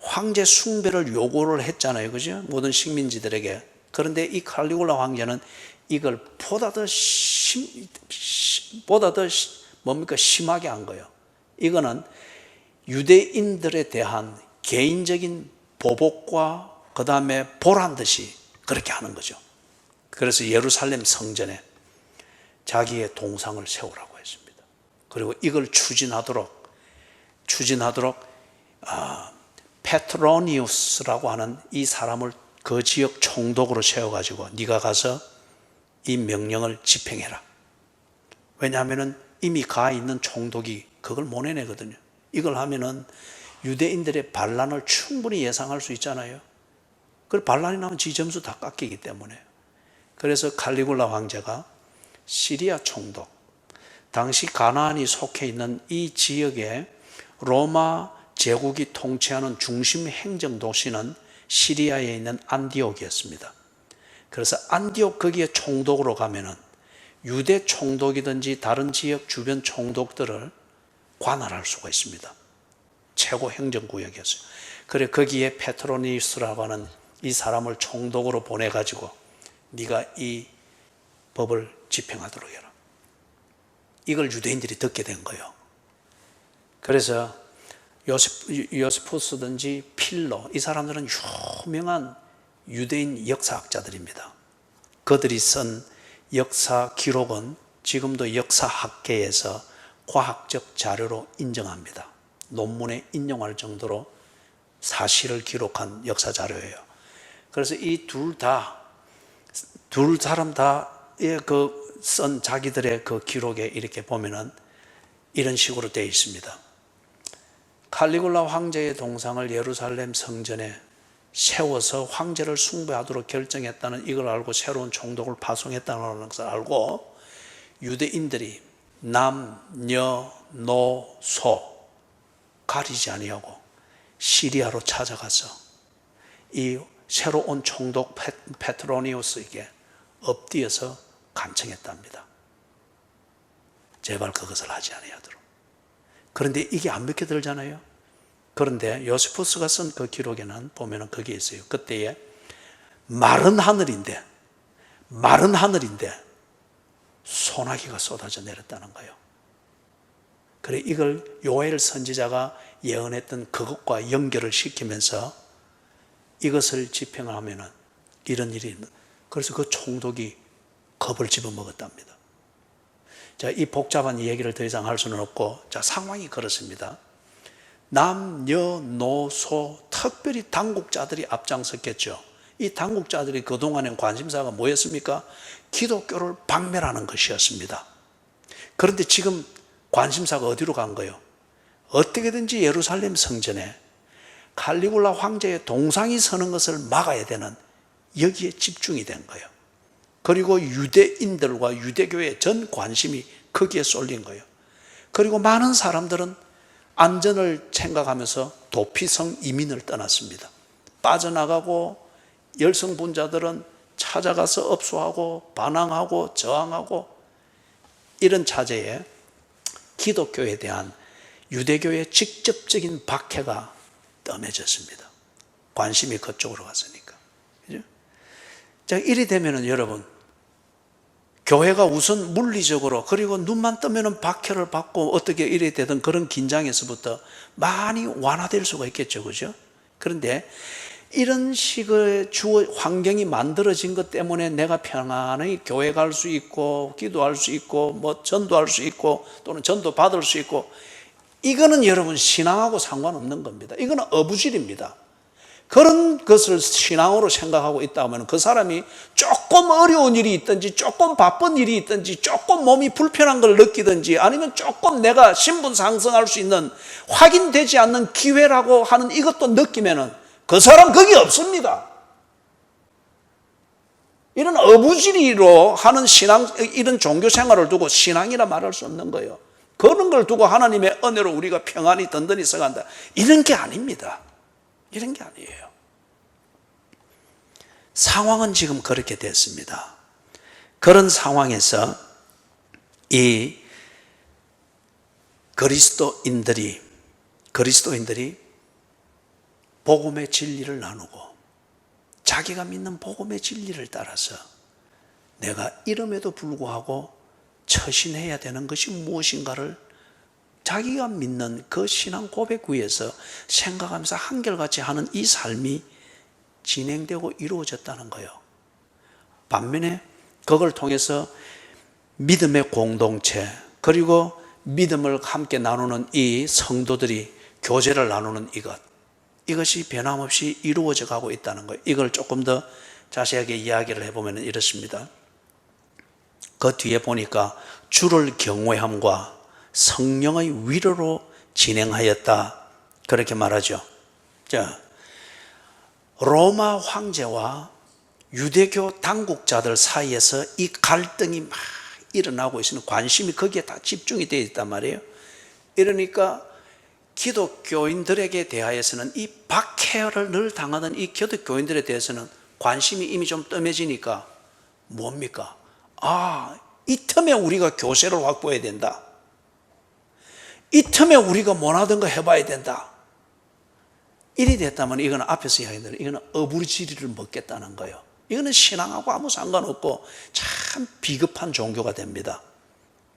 S1: 황제 숭배를 요구를 했잖아요. 그죠? 모든 식민지들에게. 그런데 이 칼리굴라 황제는 이걸 보다 더 심하게 한 거예요. 이거는 유대인들에 대한 개인적인 보복과 그 다음에 보란 듯이 그렇게 하는 거죠. 그래서 예루살렘 성전에 자기의 동상을 세우라고 했습니다. 그리고 이걸 추진하도록 페트로니우스라고 하는 이 사람을 그 지역 총독으로 세워가지고 네가 가서 이 명령을 집행해라. 왜냐하면 이미 가 있는 총독이 그걸 못 해내거든요. 이걸 하면은 유대인들의 반란을 충분히 예상할 수 있잖아요. 그 반란이 나면 지 점수 다 깎이기 때문에. 그래서 칼리굴라 황제가 시리아 총독, 당시 가나안이 속해 있는 이 지역에 로마 제국이 통치하는 중심 행정 도시는 시리아에 있는 안디옥이었습니다. 그래서 안디옥 거기에 총독으로 가면은 유대 총독이든지 다른 지역 주변 총독들을 관할할 수가 있습니다. 최고 행정구역이었어요. 그래 거기에 페트로니우스라고 하는 이 사람을 총독으로 보내가지고 네가 이 법을 집행하도록 해라. 이걸 유대인들이 듣게 된 거예요. 그래서 요세푸스든지 필로, 이 사람들은 유명한 유대인 역사학자들입니다. 그들이 쓴 역사 기록은 지금도 역사학계에서 과학적 자료로 인정합니다. 논문에 인용할 정도로 사실을 기록한 역사 자료예요. 그래서 이 둘 사람 다의 쓴 자기들의 그 기록에 이렇게 보면은 이런 식으로 되어 있습니다. 칼리굴라 황제의 동상을 예루살렘 성전에 세워서 황제를 숭배하도록 결정했다는 이걸 알고 새로운 총독을 파송했다는 것을 알고 유대인들이 남, 여, 노, 소 가리지 아니하고 시리아로 찾아가서 이 새로 온 총독 페트로니우스에게 엎드려서 간청했답니다. 제발 그것을 하지 아니하도록. 그런데 이게 안 믿게 들잖아요. 그런데 요세푸스가 쓴 그 기록에는 보면은 거기에 있어요. 그때에 마른 하늘인데 소나기가 쏟아져 내렸다는 거예요. 그래 이걸 요엘 선지자가 예언했던 그것과 연결을 시키면서 이것을 집행하면은 이런 일이 있는. 그래서 그 총독이 겁을 집어먹었답니다. 자, 이 복잡한 얘기를 더 이상 할 수는 없고, 자, 상황이 그렇습니다. 남, 여, 노, 소, 특별히 당국자들이 앞장섰겠죠. 이 당국자들이 그동안의 관심사가 뭐였습니까? 기독교를 박멸하는 것이었습니다. 그런데 지금 관심사가 어디로 간 거예요? 어떻게든지 예루살렘 성전에 칼리굴라 황제의 동상이 서는 것을 막아야 되는, 여기에 집중이 된 거예요. 그리고 유대인들과 유대교의 전 관심이 거기에 쏠린 거예요. 그리고 많은 사람들은 안전을 생각하면서 도피성 이민을 떠났습니다. 빠져나가고 열성분자들은 찾아가서 업소하고 반항하고 저항하고, 이런 차제에 기독교에 대한 유대교의 직접적인 박해가 뜸해졌습니다. 관심이 그쪽으로 갔으니까. 그죠? 자, 이리 되면은 여러분, 교회가 우선 물리적으로, 그리고 눈만 뜨면은 박해를 받고 어떻게 이래 되든 그런 긴장에서부터 많이 완화될 수가 있겠죠. 그죠? 그런데 이런 식의 주어 환경이 만들어진 것 때문에 내가 평안히 교회 갈 수 있고, 기도할 수 있고, 뭐 전도할 수 있고, 또는 전도 받을 수 있고, 이거는 여러분 신앙하고 상관없는 겁니다. 이거는 어부질입니다. 그런 것을 신앙으로 생각하고 있다 하면 그 사람이 조금 어려운 일이 있든지, 조금 바쁜 일이 있든지, 조금 몸이 불편한 걸 느끼든지, 아니면 조금 내가 신분 상승할 수 있는 확인되지 않는 기회라고 하는 이것도 느끼면은 그 사람 거기 없습니다. 이런 어부지리로 하는 신앙, 이런 종교 생활을 두고 신앙이라 말할 수 없는 거예요. 그런 걸 두고 하나님의 은혜로 우리가 평안히 든든히 써간다. 이런 게 아닙니다. 이런 게 아니에요. 상황은 지금 그렇게 됐습니다. 그런 상황에서 이 그리스도인들이 복음의 진리를 나누고 자기가 믿는 복음의 진리를 따라서 내가 이름에도 불구하고 처신해야 되는 것이 무엇인가를 자기가 믿는 그 신앙 고백 위에서 생각하면서 한결같이 하는 이 삶이 진행되고 이루어졌다는 거예요. 반면에 그걸 통해서 믿음의 공동체, 그리고 믿음을 함께 나누는 이 성도들이 교제를 나누는 이것이 변함없이 이루어져 가고 있다는 거예요. 이걸 조금 더 자세하게 이야기를 해보면 이렇습니다. 그 뒤에 보니까 주를 경외함과 성령의 위로로 진행하였다, 그렇게 말하죠. 자, 로마 황제와 유대교 당국자들 사이에서 이 갈등이 막 일어나고 있으면 관심이 거기에 다 집중이 되어 있단 말이에요. 이러니까 기독교인들에게 대하여서는, 이 박해를 늘 당하던 이 기독교인들에 대해서는 관심이 이미 좀 뜸해지니까 뭡니까? 이 틈에 우리가 교세를 확보해야 된다. 이 틈에 우리가 원하던 거 해봐야 된다. 일이 됐다면 이거는 앞에서 이야기한 대로 이거는 어부지리를 먹겠다는 거예요. 이거는 신앙하고 아무 상관없고 참 비겁한 종교가 됩니다.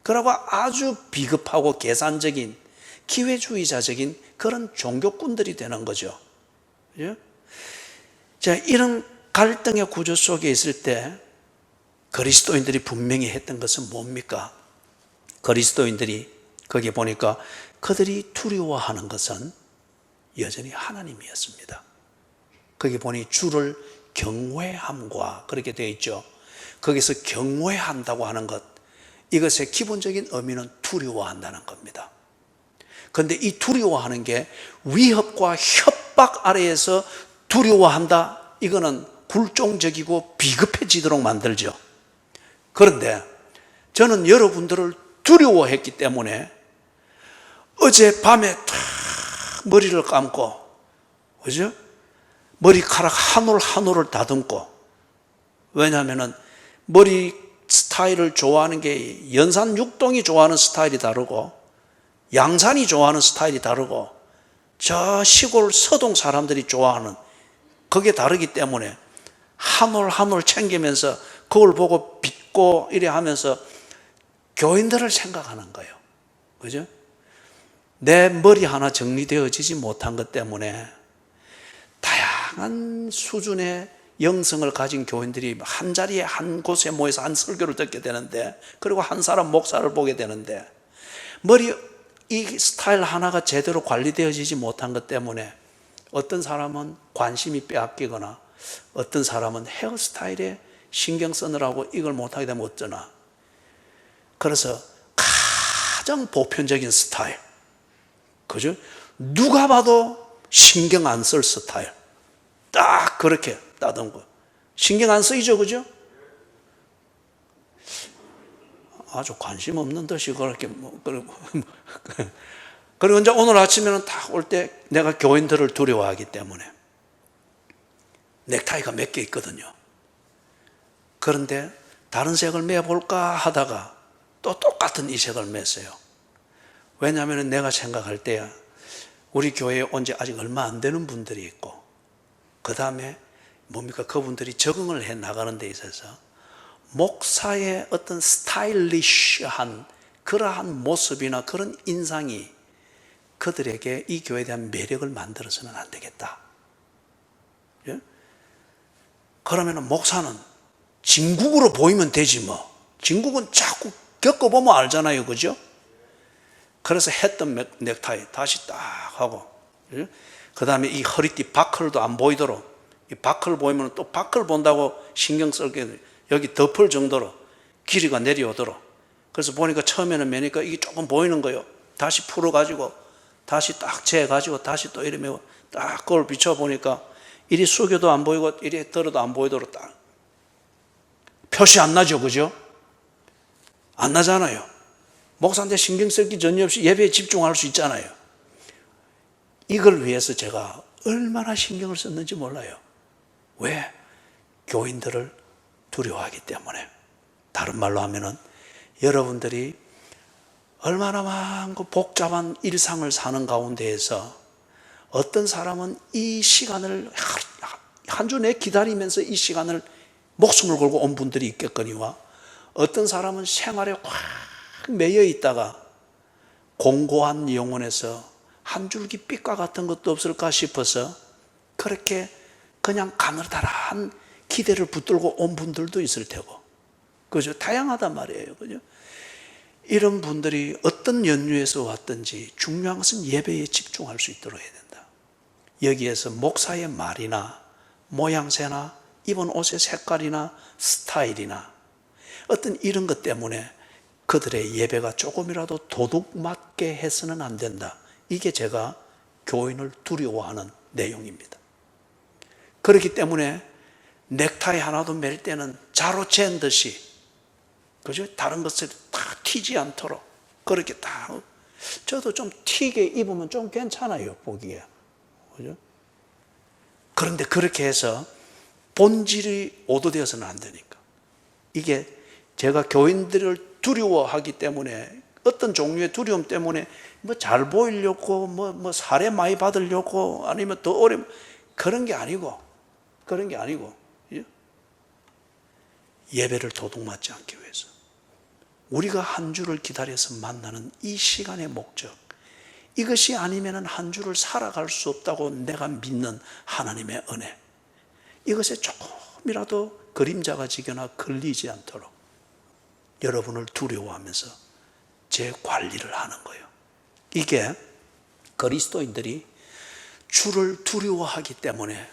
S1: 그러고 아주 비겁하고 계산적인 기회주의자적인 그런 종교꾼들이 되는 거죠. 그죠? 자, 이런 갈등의 구조 속에 있을 때 그리스도인들이 분명히 했던 것은 뭡니까? 그리스도인들이 거기 보니까 그들이 두려워하는 것은 여전히 하나님이었습니다. 거기 보니 주를 경외함과 그렇게 되어 있죠. 거기서 경외한다고 하는 것, 이것의 기본적인 의미는 두려워한다는 겁니다. 그런데 이 두려워하는 게 위협과 협박 아래에서 두려워한다, 이거는 굴종적이고 비급해지도록 만들죠. 그런데 저는 여러분들을 두려워했기 때문에 어젯밤에 탁 머리를 감고, 그죠? 머리카락 한 올 한 올을 다듬고, 왜냐하면 머리 스타일을 좋아하는 게 연산 육동이 좋아하는 스타일이 다르고 양산이 좋아하는 스타일이 다르고 저 시골 서동 사람들이 좋아하는 그게 다르기 때문에 한 올 한 올 챙기면서 그걸 보고 빚고 이래 하면서 교인들을 생각하는 거예요. 그죠? 내 머리 하나 정리되어지지 못한 것 때문에 다양한 수준의 영성을 가진 교인들이 한 자리에 한 곳에 모여서 한 설교를 듣게 되는데, 그리고 한 사람 목사를 보게 되는데, 머리 이 스타일 하나가 제대로 관리되어지지 못한 것 때문에 어떤 사람은 관심이 빼앗기거나 어떤 사람은 헤어스타일에 신경 쓰느라고 이걸 못하게 되면 어쩌나. 그래서 가장 보편적인 스타일, 그죠? 누가 봐도 신경 안 쓸 스타일, 딱 그렇게 따듬고 신경 안 쓰이죠, 그죠? 아주 관심 없는 듯이 그렇게 그리고 이제 오늘 아침에는 딱 올 때 내가 교인들을 두려워하기 때문에 넥타이가 몇 개 있거든요. 그런데 다른 색을 매볼까 하다가 또 똑같은 이 색을 맸어요. 왜냐하면 내가 생각할 때 우리 교회에 온 지 아직 얼마 안 되는 분들이 있고, 그 다음에 뭡니까? 그분들이 적응을 해 나가는 데 있어서 목사의 어떤 스타일리시한 그러한 모습이나 그런 인상이 그들에게 이 교회에 대한 매력을 만들어서는 안 되겠다. 예? 그러면 목사는 진국으로 보이면 되지 뭐. 진국은 자꾸 겪어보면 알잖아요. 그죠? 그래서 했던 넥타이 다시 딱 하고, 예? 그 다음에 이 허리띠 바클도 안 보이도록, 이 바클 보이면 또 바클 본다고 신경 쓸게 여기 덮을 정도로 길이가 내려오도록. 그래서 보니까 처음에는 매니까 이게 조금 보이는 거예요. 다시 풀어가지고 다시 딱 재가지고 다시 또 이러면 딱 그걸 비춰보니까 이리 숙여도 안 보이고 이리 들어도 안 보이도록 딱 표시 안 나죠. 그죠? 안 나잖아요. 목사한테 신경 쓸 게 전혀 없이 예배에 집중할 수 있잖아요. 이걸 위해서 제가 얼마나 신경을 썼는지 몰라요. 왜? 교인들을 두려워하기 때문에. 다른 말로 하면은 여러분들이 얼마나 많고 복잡한 일상을 사는 가운데에서 어떤 사람은 이 시간을 한 주 내 기다리면서 이 시간을 목숨을 걸고 온 분들이 있겠거니와 어떤 사람은 생활에 확 매여 있다가 공고한 영혼에서 한 줄기 빛과 같은 것도 없을까 싶어서 그렇게 그냥 가느다란 기대를 붙들고 온 분들도 있을 테고, 그죠? 다양하단 말이에요. 그죠? 이런 분들이 어떤 연유에서 왔든지 중요한 것은 예배에 집중할 수 있도록 해야 된다. 여기에서 목사의 말이나 모양새나 입은 옷의 색깔이나 스타일이나 어떤 이런 것 때문에 그들의 예배가 조금이라도 도둑맞게 해서는 안 된다. 이게 제가 교인을 두려워하는 내용입니다. 그렇기 때문에 넥타이 하나도 맬 때는 자로 잰 듯이, 그죠? 다른 것을 다 튀지 않도록 그렇게 다. 저도 좀 튀게 입으면 좀 괜찮아요, 보기에. 그죠? 그런데 그렇게 해서 본질이 오도되어서는 안 되니까. 이게 제가 교인들을 두려워하기 때문에, 어떤 종류의 두려움 때문에 뭐 잘 보이려고 뭐 사례 많이 받으려고 아니면 더 오래, 그런 게 아니고 예배를 도둑맞지 않기 위해서 우리가 한 주를 기다려서 만나는 이 시간의 목적, 이것이 아니면 한 주를 살아갈 수 없다고 내가 믿는 하나님의 은혜, 이것에 조금이라도 그림자가 지거나 걸리지 않도록 여러분을 두려워하면서 제 관리를 하는 거예요. 이게 그리스도인들이 주를 두려워하기 때문에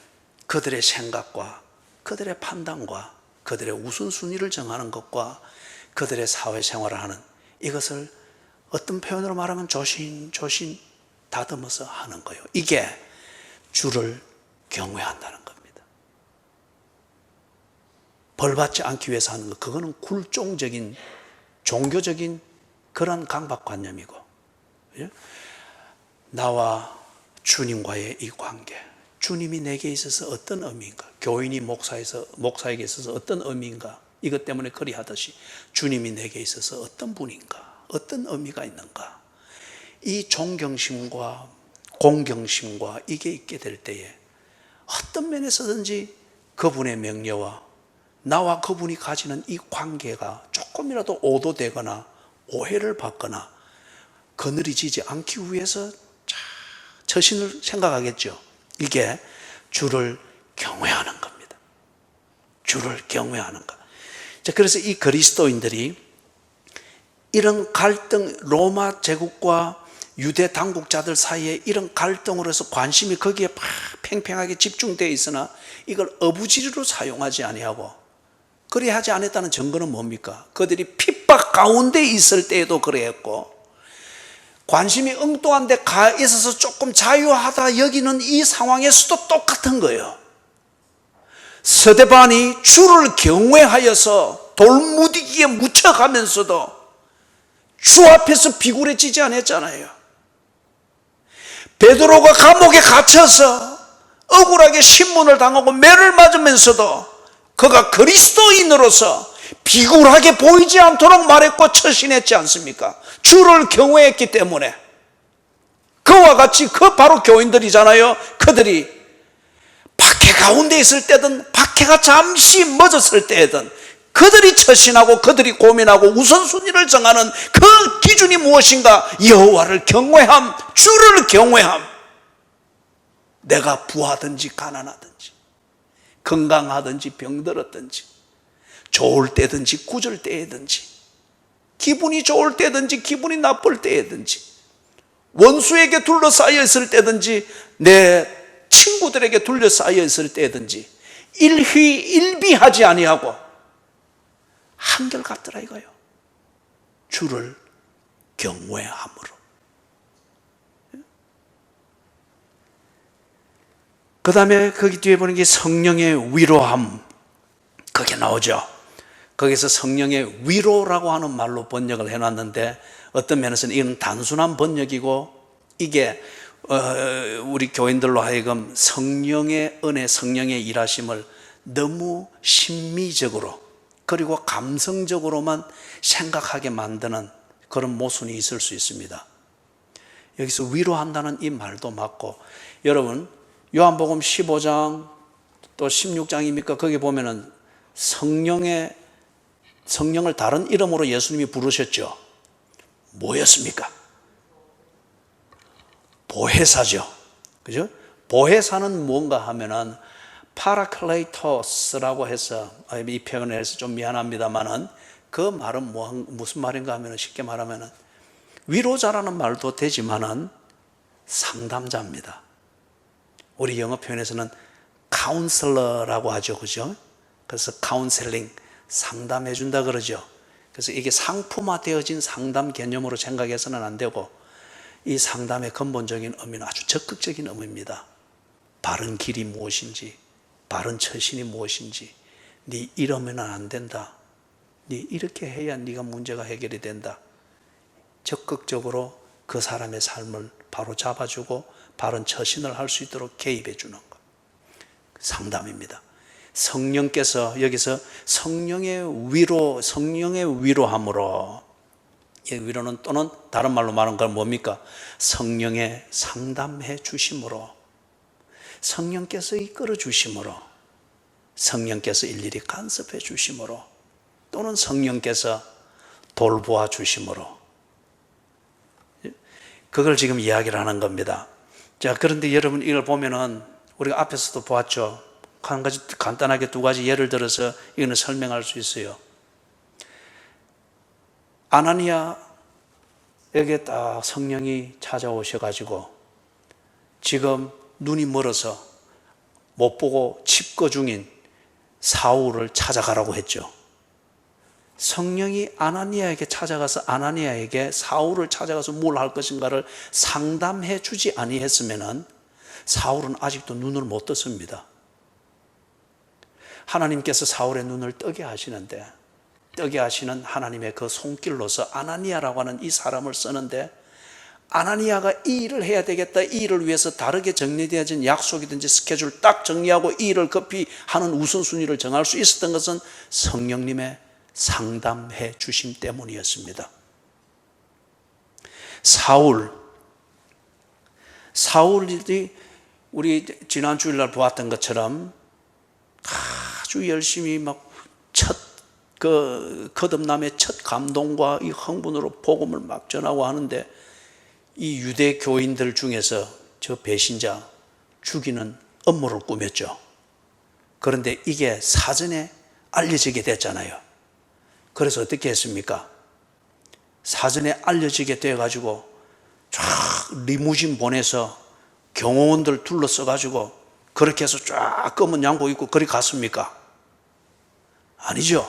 S1: 그들의 생각과 그들의 판단과 그들의 우선순위를 정하는 것과 그들의 사회생활을 하는 이것을 어떤 표현으로 말하면 조심조심 다듬어서 하는 거예요. 이게 주를 경외한다는 겁니다. 벌받지 않기 위해서 하는 것, 그거는 굴종적인 종교적인 그런 강박관념이고, 나와 주님과의 이 관계, 주님이 내게 있어서 어떤 의미인가, 교인이 목사에게 있어서 어떤 의미인가, 이것 때문에 그리하듯이 주님이 내게 있어서 어떤 분인가, 어떤 의미가 있는가, 이 존경심과 공경심과 이게 있게 될 때에 어떤 면에서든지 그분의 명예와 나와 그분이 가지는 이 관계가 조금이라도 오도되거나 오해를 받거나 거느리지지 않기 위해서 처신을 생각하겠죠. 이게 주를 경외하는 겁니다. 주를 경외하는 것. 자, 그래서 이 그리스도인들이 이런 갈등, 로마 제국과 유대 당국자들 사이에 이런 갈등으로 해서 관심이 거기에 팽팽하게 집중되어 있으나 이걸 어부지리로 사용하지 아니하고, 그리 하지 않았다는 증거는 뭡니까? 그들이 핍박 가운데 있을 때에도 그랬고, 관심이 엉뚱한 데 가 있어서 조금 자유하다 여기는 이 상황에서도 똑같은 거예요. 스데반이 주를 경외하여서 돌무디기에 묻혀가면서도 주 앞에서 비굴해지지 않았잖아요. 베드로가 감옥에 갇혀서 억울하게 신문을 당하고 매를 맞으면서도 그가 그리스도인으로서 비굴하게 보이지 않도록 말했고 처신했지 않습니까? 주를 경외했기 때문에. 그와 같이 그 바로 교인들이잖아요. 그들이 박해 가운데 있을 때든 박해가 잠시 멎었을 때든 그들이 처신하고 그들이 고민하고 우선순위를 정하는 그 기준이 무엇인가? 여호와를 경외함, 주를 경외함. 내가 부하든지 가난하든지 건강하든지 병들었든지 좋을 때든지 구절 때든지 기분이 좋을 때든지 기분이 나쁠 때든지 원수에게 둘러싸여 있을 때든지 내 친구들에게 둘러싸여 있을 때든지 일희일비하지 아니하고 한결같더라 이거요. 주를 경외함으로. 그 다음에 거기 뒤에 보는 게 성령의 위로함, 그게 나오죠. 거기서 성령의 위로라고 하는 말로 번역을 해놨는데 어떤 면에서는 이건 단순한 번역이고 이게 우리 교인들로 하여금 성령의 은혜, 성령의 일하심을 너무 심미적으로 그리고 감성적으로만 생각하게 만드는 그런 모순이 있을 수 있습니다. 여기서 위로한다는 이 말도 맞고, 여러분 요한복음 15장 또 16장입니까? 거기 보면은 성령을 다른 이름으로 예수님이 부르셨죠. 뭐였습니까? 보혜사죠. 그죠? 보혜사는 뭔가 하면은 파라클레이토스라고 해서, 이 표현을 해서 좀 미안합니다만은 그 말은 무슨 말인가 하면 쉽게 말하면은 위로자라는 말도 되지만은 상담자입니다. 우리 영어 표현에서는 카운슬러라고 하죠. 그죠? 그래서 카운셀링, 상담해 준다 그러죠. 그래서 이게 상품화되어진 상담 개념으로 생각해서는 안 되고 이 상담의 근본적인 의미는 아주 적극적인 의미입니다. 바른 길이 무엇인지, 바른 처신이 무엇인지, 네 이러면 안 된다, 네 이렇게 해야 네가 문제가 해결이 된다. 적극적으로 그 사람의 삶을 바로 잡아주고 바른 처신을 할 수 있도록 개입해 주는 것, 상담입니다. 성령께서 여기서 성령의 위로, 성령의 위로함으로, 이 위로는 또는 다른 말로 말하는 건 뭡니까? 성령의 상담해 주심으로, 성령께서 이끌어 주심으로, 성령께서 일일이 간섭해 주심으로, 또는 성령께서 돌보아 주심으로, 그걸 지금 이야기를 하는 겁니다. 자, 그런데 여러분 이걸 보면은 우리가 앞에서도 보았죠. 한 가지, 간단하게 두 가지 예를 들어서 이거는 설명할 수 있어요. 아나니아에게 딱 성령이 찾아오셔가지고 지금 눈이 멀어서 못 보고 칩거 중인 사울을 찾아가라고 했죠. 성령이 아나니아에게 찾아가서 아나니아에게 사울을 찾아가서 뭘 할 것인가를 상담해 주지 아니했으면은 사울은 아직도 눈을 못 떴습니다. 하나님께서 사울의 눈을 뜨게 하시는데, 뜨게 하시는 하나님의 그 손길로서 아나니아라고 하는 이 사람을 쓰는데, 아나니아가 이 일을 해야 되겠다, 이 일을 위해서 다르게 정리되어진 약속이든지 스케줄 딱 정리하고 이 일을 급히 하는 우선순위를 정할 수 있었던 것은 성령님의 상담해 주심 때문이었습니다. 사울이 우리 지난 주일날 보았던 것처럼 아주 열심히 막 거듭남의 첫 감동과 이 흥분으로 복음을 막 전하고 하는데, 이 유대 교인들 중에서 저 배신자 죽이는 음모를 꾸몄죠. 그런데 이게 사전에 알려지게 됐잖아요. 그래서 어떻게 했습니까? 사전에 알려지게 돼가지고 쫙 리무진 보내서 경호원들 둘러싸가지고 그렇게 해서 쫙 검은 양복 입고 그리 갔습니까? 아니죠.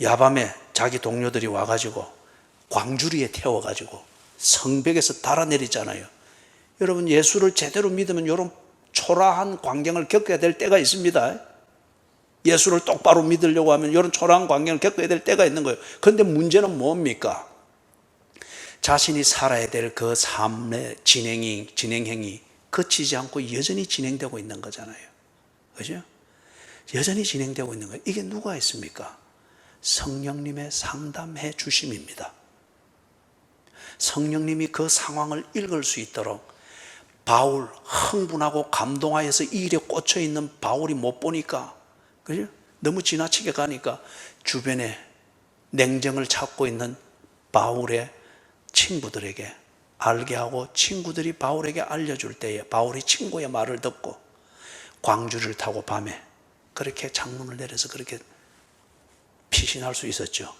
S1: 야밤에 자기 동료들이 와가지고 광주리에 태워가지고 성벽에서 달아내리잖아요. 여러분, 예수를 제대로 믿으면 이런 초라한 광경을 겪어야 될 때가 있습니다. 예수를 똑바로 믿으려고 하면 이런 초라한 광경을 겪어야 될 때가 있는 거예요. 그런데 문제는 뭡니까? 자신이 살아야 될 그 삶의 진행행위 그치지 않고 여전히 진행되고 있는 거잖아요. 그죠? 여전히 진행되고 있는 거예요. 이게 누가 했습니까? 성령님의 상담해 주심입니다. 성령님이 그 상황을 읽을 수 있도록 바울 흥분하고 감동하여서 이 일에 꽂혀 있는 바울이 못 보니까, 그죠? 너무 지나치게 가니까 주변에 냉정을 찾고 있는 바울의 친구들에게 알게 하고, 친구들이 바울에게 알려줄 때에 바울이 친구의 말을 듣고 광주를 타고 밤에 그렇게 창문을 내려서 그렇게 피신할 수 있었죠.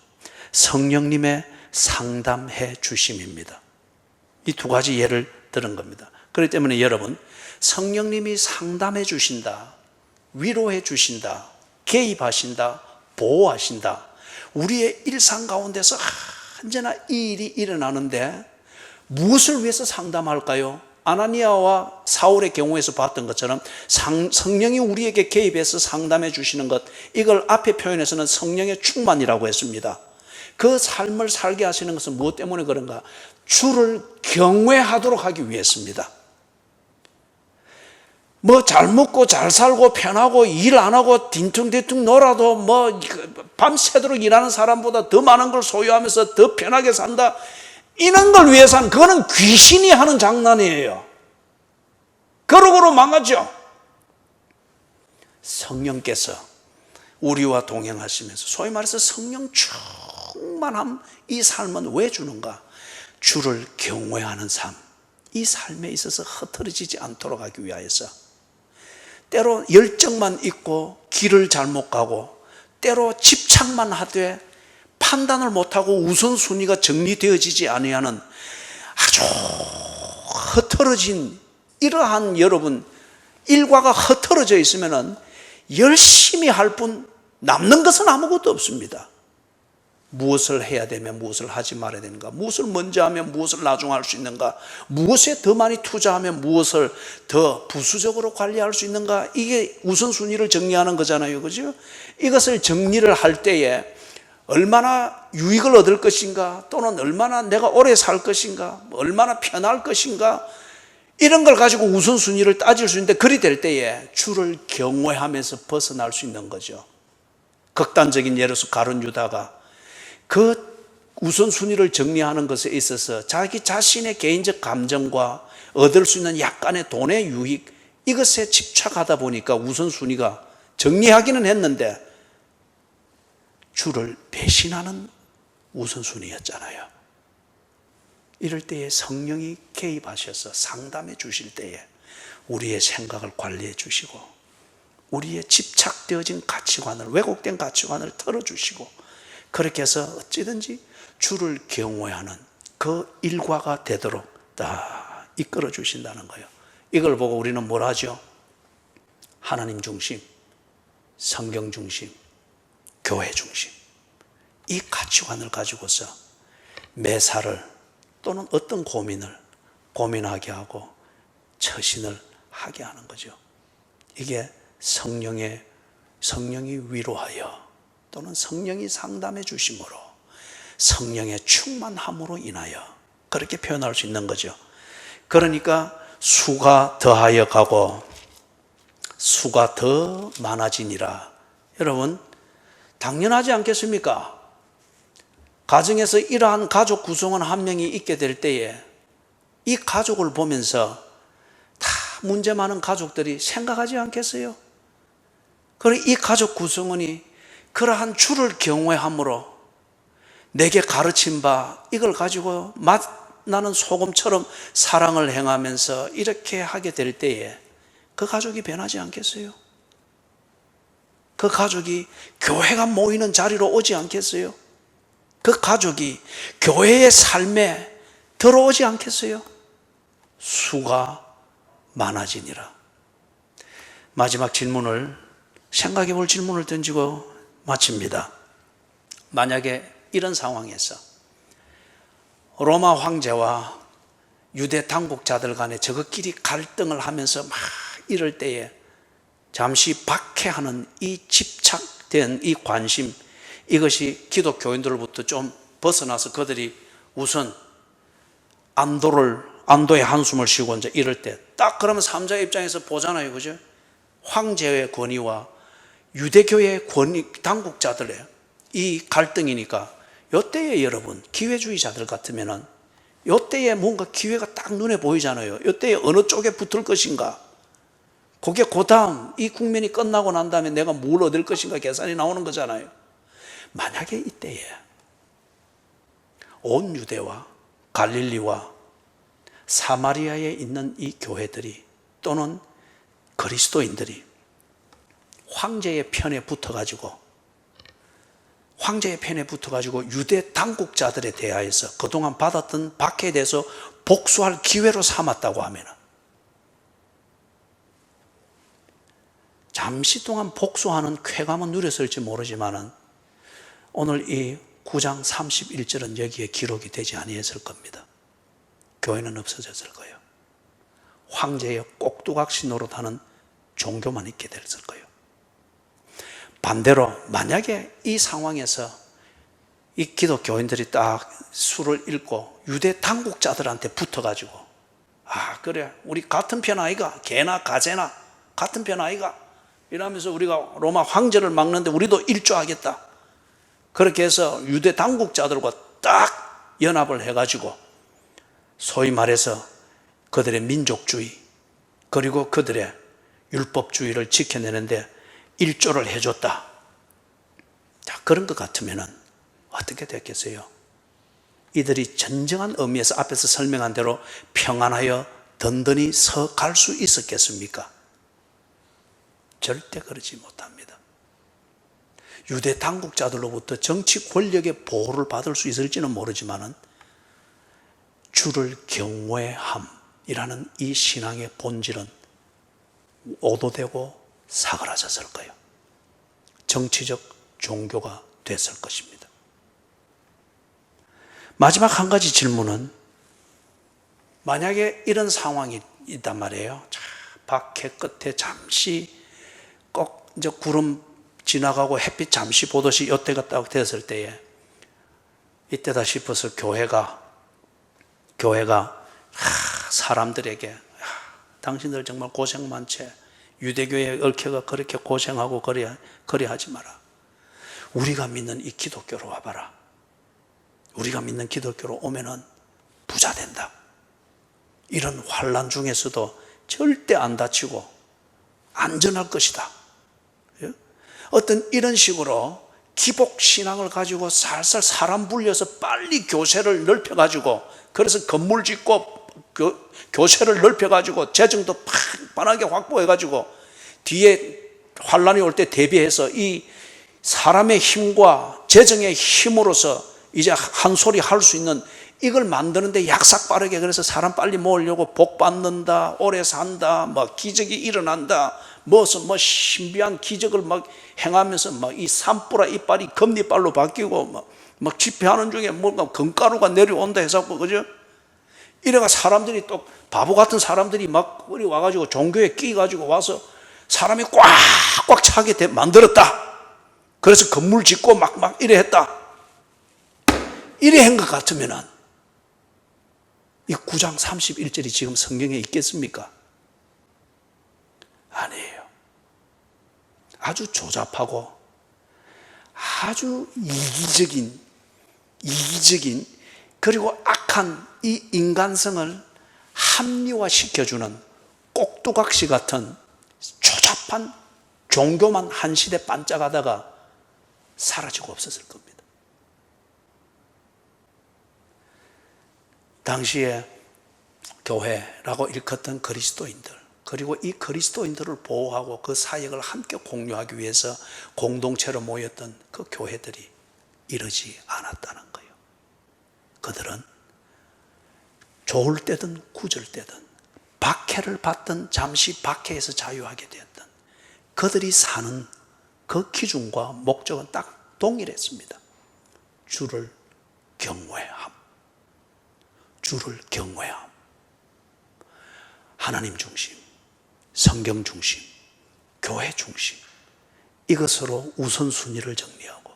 S1: 성령님의 상담해 주심입니다. 이 두 가지 예를 들은 겁니다. 그렇기 때문에 여러분, 성령님이 상담해 주신다, 위로해 주신다, 개입하신다, 보호하신다. 우리의 일상 가운데서 언제나 이 일이 일어나는데 무엇을 위해서 상담할까요? 아나니아와 사울의 경우에서 봤던 것처럼 성령이 우리에게 개입해서 상담해 주시는 것, 이걸 앞에 표현해서는 성령의 충만이라고 했습니다. 그 삶을 살게 하시는 것은 무엇 때문에 그런가? 주를 경외하도록 하기 위해서입니다. 뭐 잘 먹고 잘 살고 편하고 일 안 하고 딘퉁딘퉁 놀아도 뭐 밤새도록 일하는 사람보다 더 많은 걸 소유하면서 더 편하게 산다, 이런 걸 위해서는, 그거는 귀신이 하는 장난이에요. 그러고로 망하죠. 성령께서 우리와 동행하시면서, 소위 말해서 성령 충만함, 이 삶은 왜 주는가? 주를 경외하는 삶, 이 삶에 있어서 흐트러지지 않도록 하기 위하여서. 때로 열정만 있고 길을 잘못 가고, 때로 집착만 하되 판단을 못하고 우선순위가 정리되어지지 아니하는 아주 흐트러진 이러한 여러분, 일과가 흐트러져 있으면 열심히 할 뿐 남는 것은 아무것도 없습니다. 무엇을 해야 되면 무엇을 하지 말아야 되는가, 무엇을 먼저 하면 무엇을 나중에 할 수 있는가, 무엇에 더 많이 투자하면 무엇을 더 부수적으로 관리할 수 있는가, 이게 우선순위를 정리하는 거잖아요. 그죠? 이것을 정리를 할 때에 얼마나 유익을 얻을 것인가, 또는 얼마나 내가 오래 살 것인가, 얼마나 편할 것인가, 이런 걸 가지고 우선순위를 따질 수 있는데, 그리 될 때에 주를 경외하면서 벗어날 수 있는 거죠. 극단적인 예로서 가룟 유다가 그 우선순위를 정리하는 것에 있어서 자기 자신의 개인적 감정과 얻을 수 있는 약간의 돈의 유익, 이것에 집착하다 보니까 우선순위가 정리하기는 했는데 주를 배신하는 우선순위였잖아요. 이럴 때에 성령이 개입하셔서 상담해 주실 때에 우리의 생각을 관리해 주시고, 우리의 집착되어진 가치관을, 왜곡된 가치관을 털어주시고, 그렇게 해서 어찌든지 주를 경외하는 그 일과가 되도록 다 이끌어 주신다는 거예요. 이걸 보고 우리는 뭘 하죠? 하나님 중심, 성경 중심, 교회 중심, 이 가치관을 가지고서 매사를, 또는 어떤 고민을 고민하게 하고 처신을 하게 하는 거죠. 이게 성령이 위로하여, 또는 성령이 상담해 주심으로, 성령의 충만함으로 인하여 그렇게 표현할 수 있는 거죠. 그러니까 수가 더하여 가고 수가 더 많아지니라. 여러분, 당연하지 않겠습니까? 가정에서 이러한 가족 구성원 한 명이 있게 될 때에 이 가족을 보면서 다 문제 많은 가족들이 생각하지 않겠어요? 그리고 이 가족 구성원이 그러한 주를 경외함으로 내게 가르친 바 이걸 가지고 맛나는 소금처럼 사랑을 행하면서 이렇게 하게 될 때에 그 가족이 변하지 않겠어요? 그 가족이 교회가 모이는 자리로 오지 않겠어요? 그 가족이 교회의 삶에 들어오지 않겠어요? 수가 많아지니라. 마지막 질문을, 생각해 볼 질문을 던지고 마칩니다. 만약에 이런 상황에서 로마 황제와 유대 당국자들 간에 저것끼리 갈등을 하면서 막 이럴 때에 잠시 박해하는 이 집착된 이 관심, 이것이 기독교인들로부터 좀 벗어나서 그들이 우선 안도의 한숨을 쉬고 이제 이럴 때 딱 그러면 삼자의 입장에서 보잖아요. 그죠? 황제의 권위와 유대교의 권위, 당국자들의 이 갈등이니까, 이때에 여러분, 기회주의자들 같으면은 이때에 뭔가 기회가 딱 눈에 보이잖아요. 이때에 어느 쪽에 붙을 것인가. 그게 그 다음 이 국면이 끝나고 난 다음에 내가 뭘 얻을 것인가 계산이 나오는 거잖아요. 만약에 이때에 온 유대와 갈릴리와 사마리아에 있는 이 교회들이 또는 그리스도인들이 황제의 편에 붙어가지고 유대 당국자들에 대하여서 그동안 받았던 박해에 대해서 복수할 기회로 삼았다고 하면 잠시 동안 복수하는 쾌감은 누렸을지 모르지만 오늘 이 9장 31절은 여기에 기록이 되지 아니했을 겁니다. 교회는 없어졌을 거예요. 황제의 꼭두각시 노릇하는 종교만 있게 됐을 거예요. 반대로 만약에 이 상황에서 이 기독교인들이 딱 수를 읽고 유대 당국자들한테 붙어가지고 그래 우리 같은 편 아이가 개나 가재나 같은 편 아이가 이러면서 우리가 로마 황제를 막는데 우리도 일조하겠다. 그렇게 해서 유대 당국자들과 딱 연합을 해가지고 소위 말해서 그들의 민족주의 그리고 그들의 율법주의를 지켜내는데 일조를 해줬다. 자, 그런 것 같으면 어떻게 됐겠어요? 이들이 진정한 의미에서 앞에서 설명한 대로 평안하여 든든히 서 갈 수 있었겠습니까? 절대 그러지 못합니다. 유대 당국자들로부터 정치 권력의 보호를 받을 수 있을지는 모르지만 주를 경외함이라는 이 신앙의 본질은 오도되고 사그라졌을 거예요. 정치적 종교가 됐을 것입니다. 마지막 한 가지 질문은 만약에 이런 상황이 있단 말이에요. 박해 끝에 잠시 꼭 이제 구름 지나가고 햇빛 잠시 보듯이 이때가 딱 됐을 때에 이때다 싶어서 교회가 사람들에게 당신들 정말 고생 많지. 유대교의 얽혀가 그렇게 고생하고 그래 하지 마라. 우리가 믿는 이 기독교로 와봐라. 우리가 믿는 기독교로 오면은 부자 된다. 이런 환난 중에서도 절대 안 다치고 안전할 것이다. 어떤 이런 식으로 기복신앙을 가지고 살살 사람 불려서 빨리 교세를 넓혀가지고 그래서 건물 짓고 교세를 넓혀가지고 재정도 팡pan하게 확보해가지고 뒤에 환란이 올 때 대비해서 이 사람의 힘과 재정의 힘으로서 이제 한 소리 할 수 있는 이걸 만드는데 약삭 빠르게 그래서 사람 빨리 모으려고 복 받는다, 오래 산다, 뭐 기적이 일어난다, 무슨 뭐 신비한 기적을 막 행하면서 막 이 산뿌라 이빨이 금리빨로 바뀌고 막 집회하는 중에 뭔가 금가루가 내려온다 해서 그죠? 이래가 사람들이 또 바보 같은 사람들이 막 우리 와가지고 종교에 끼가지고 와서 사람이 꽉꽉 차게 만들었다. 그래서 건물 짓고 막 이래 했다. 이래 한 것 같으면은 이 9장 31절이 지금 성경에 있겠습니까? 아니에요. 아주 조잡하고 아주 이기적인 그리고 악한 이 인간성을 합리화시켜주는 꼭두각시 같은 조잡한 종교만 한 시대 반짝하다가 사라지고 없었을 겁니다. 당시에 교회라고 일컫던 그리스도인들 그리고 이 그리스도인들을 보호하고 그 사역을 함께 공유하기 위해서 공동체로 모였던 그 교회들이 이러지 않았다는 거예요. 그들은 좋을 때든 굳을 때든 박해를 받든 잠시 박해에서 자유하게 되었든 그들이 사는 그 기준과 목적은 딱 동일했습니다. 주를 경외함. 주를 경외함. 하나님 중심, 성경 중심, 교회 중심. 이것으로 우선순위를 정리하고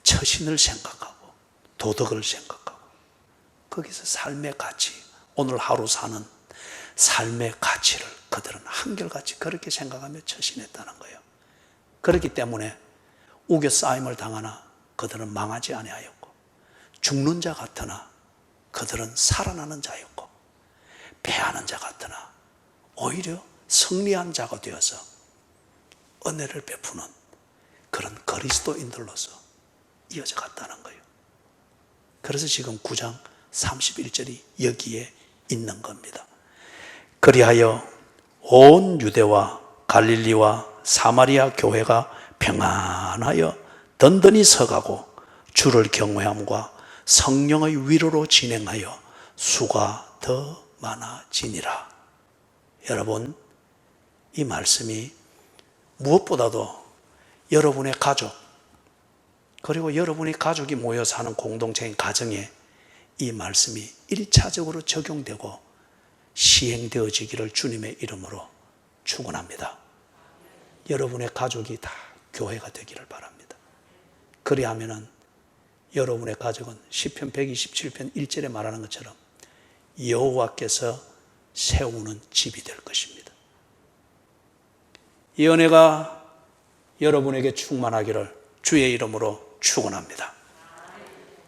S1: 처신을 생각하고 도덕을 생각하고 거기서 삶의 가치, 오늘 하루 사는 삶의 가치를 그들은 한결같이 그렇게 생각하며 처신했다는 거예요. 그렇기 때문에 우겨싸임을 당하나 그들은 망하지 아니하였고 죽는 자 같으나 그들은 살아나는 자였고 패하는 자 같으나 오히려 승리한 자가 되어서 은혜를 베푸는 그런 그리스도인들로서 이어져 갔다는 거예요. 그래서 지금 9장 31절이 여기에 있는 겁니다. 그리하여 온 유대와 갈릴리와 사마리아 교회가 평안하여 든든히 서가고 주를 경외함과 성령의 위로로 진행하여 수가 더 많아지니라. 여러분, 이 말씀이 무엇보다도 여러분의 가족, 그리고 여러분이 가족이 모여 사는 공동체인 가정에 이 말씀이 1차적으로 적용되고 시행되어지기를 주님의 이름으로 축원합니다. 여러분의 가족이 다 교회가 되기를 바랍니다. 그리하면은 여러분의 가족은 시편 127편 1절에 말하는 것처럼 여호와께서 세우는 집이 될 것입니다. 이 은혜가 여러분에게 충만하기를 주의 이름으로 축원합니다.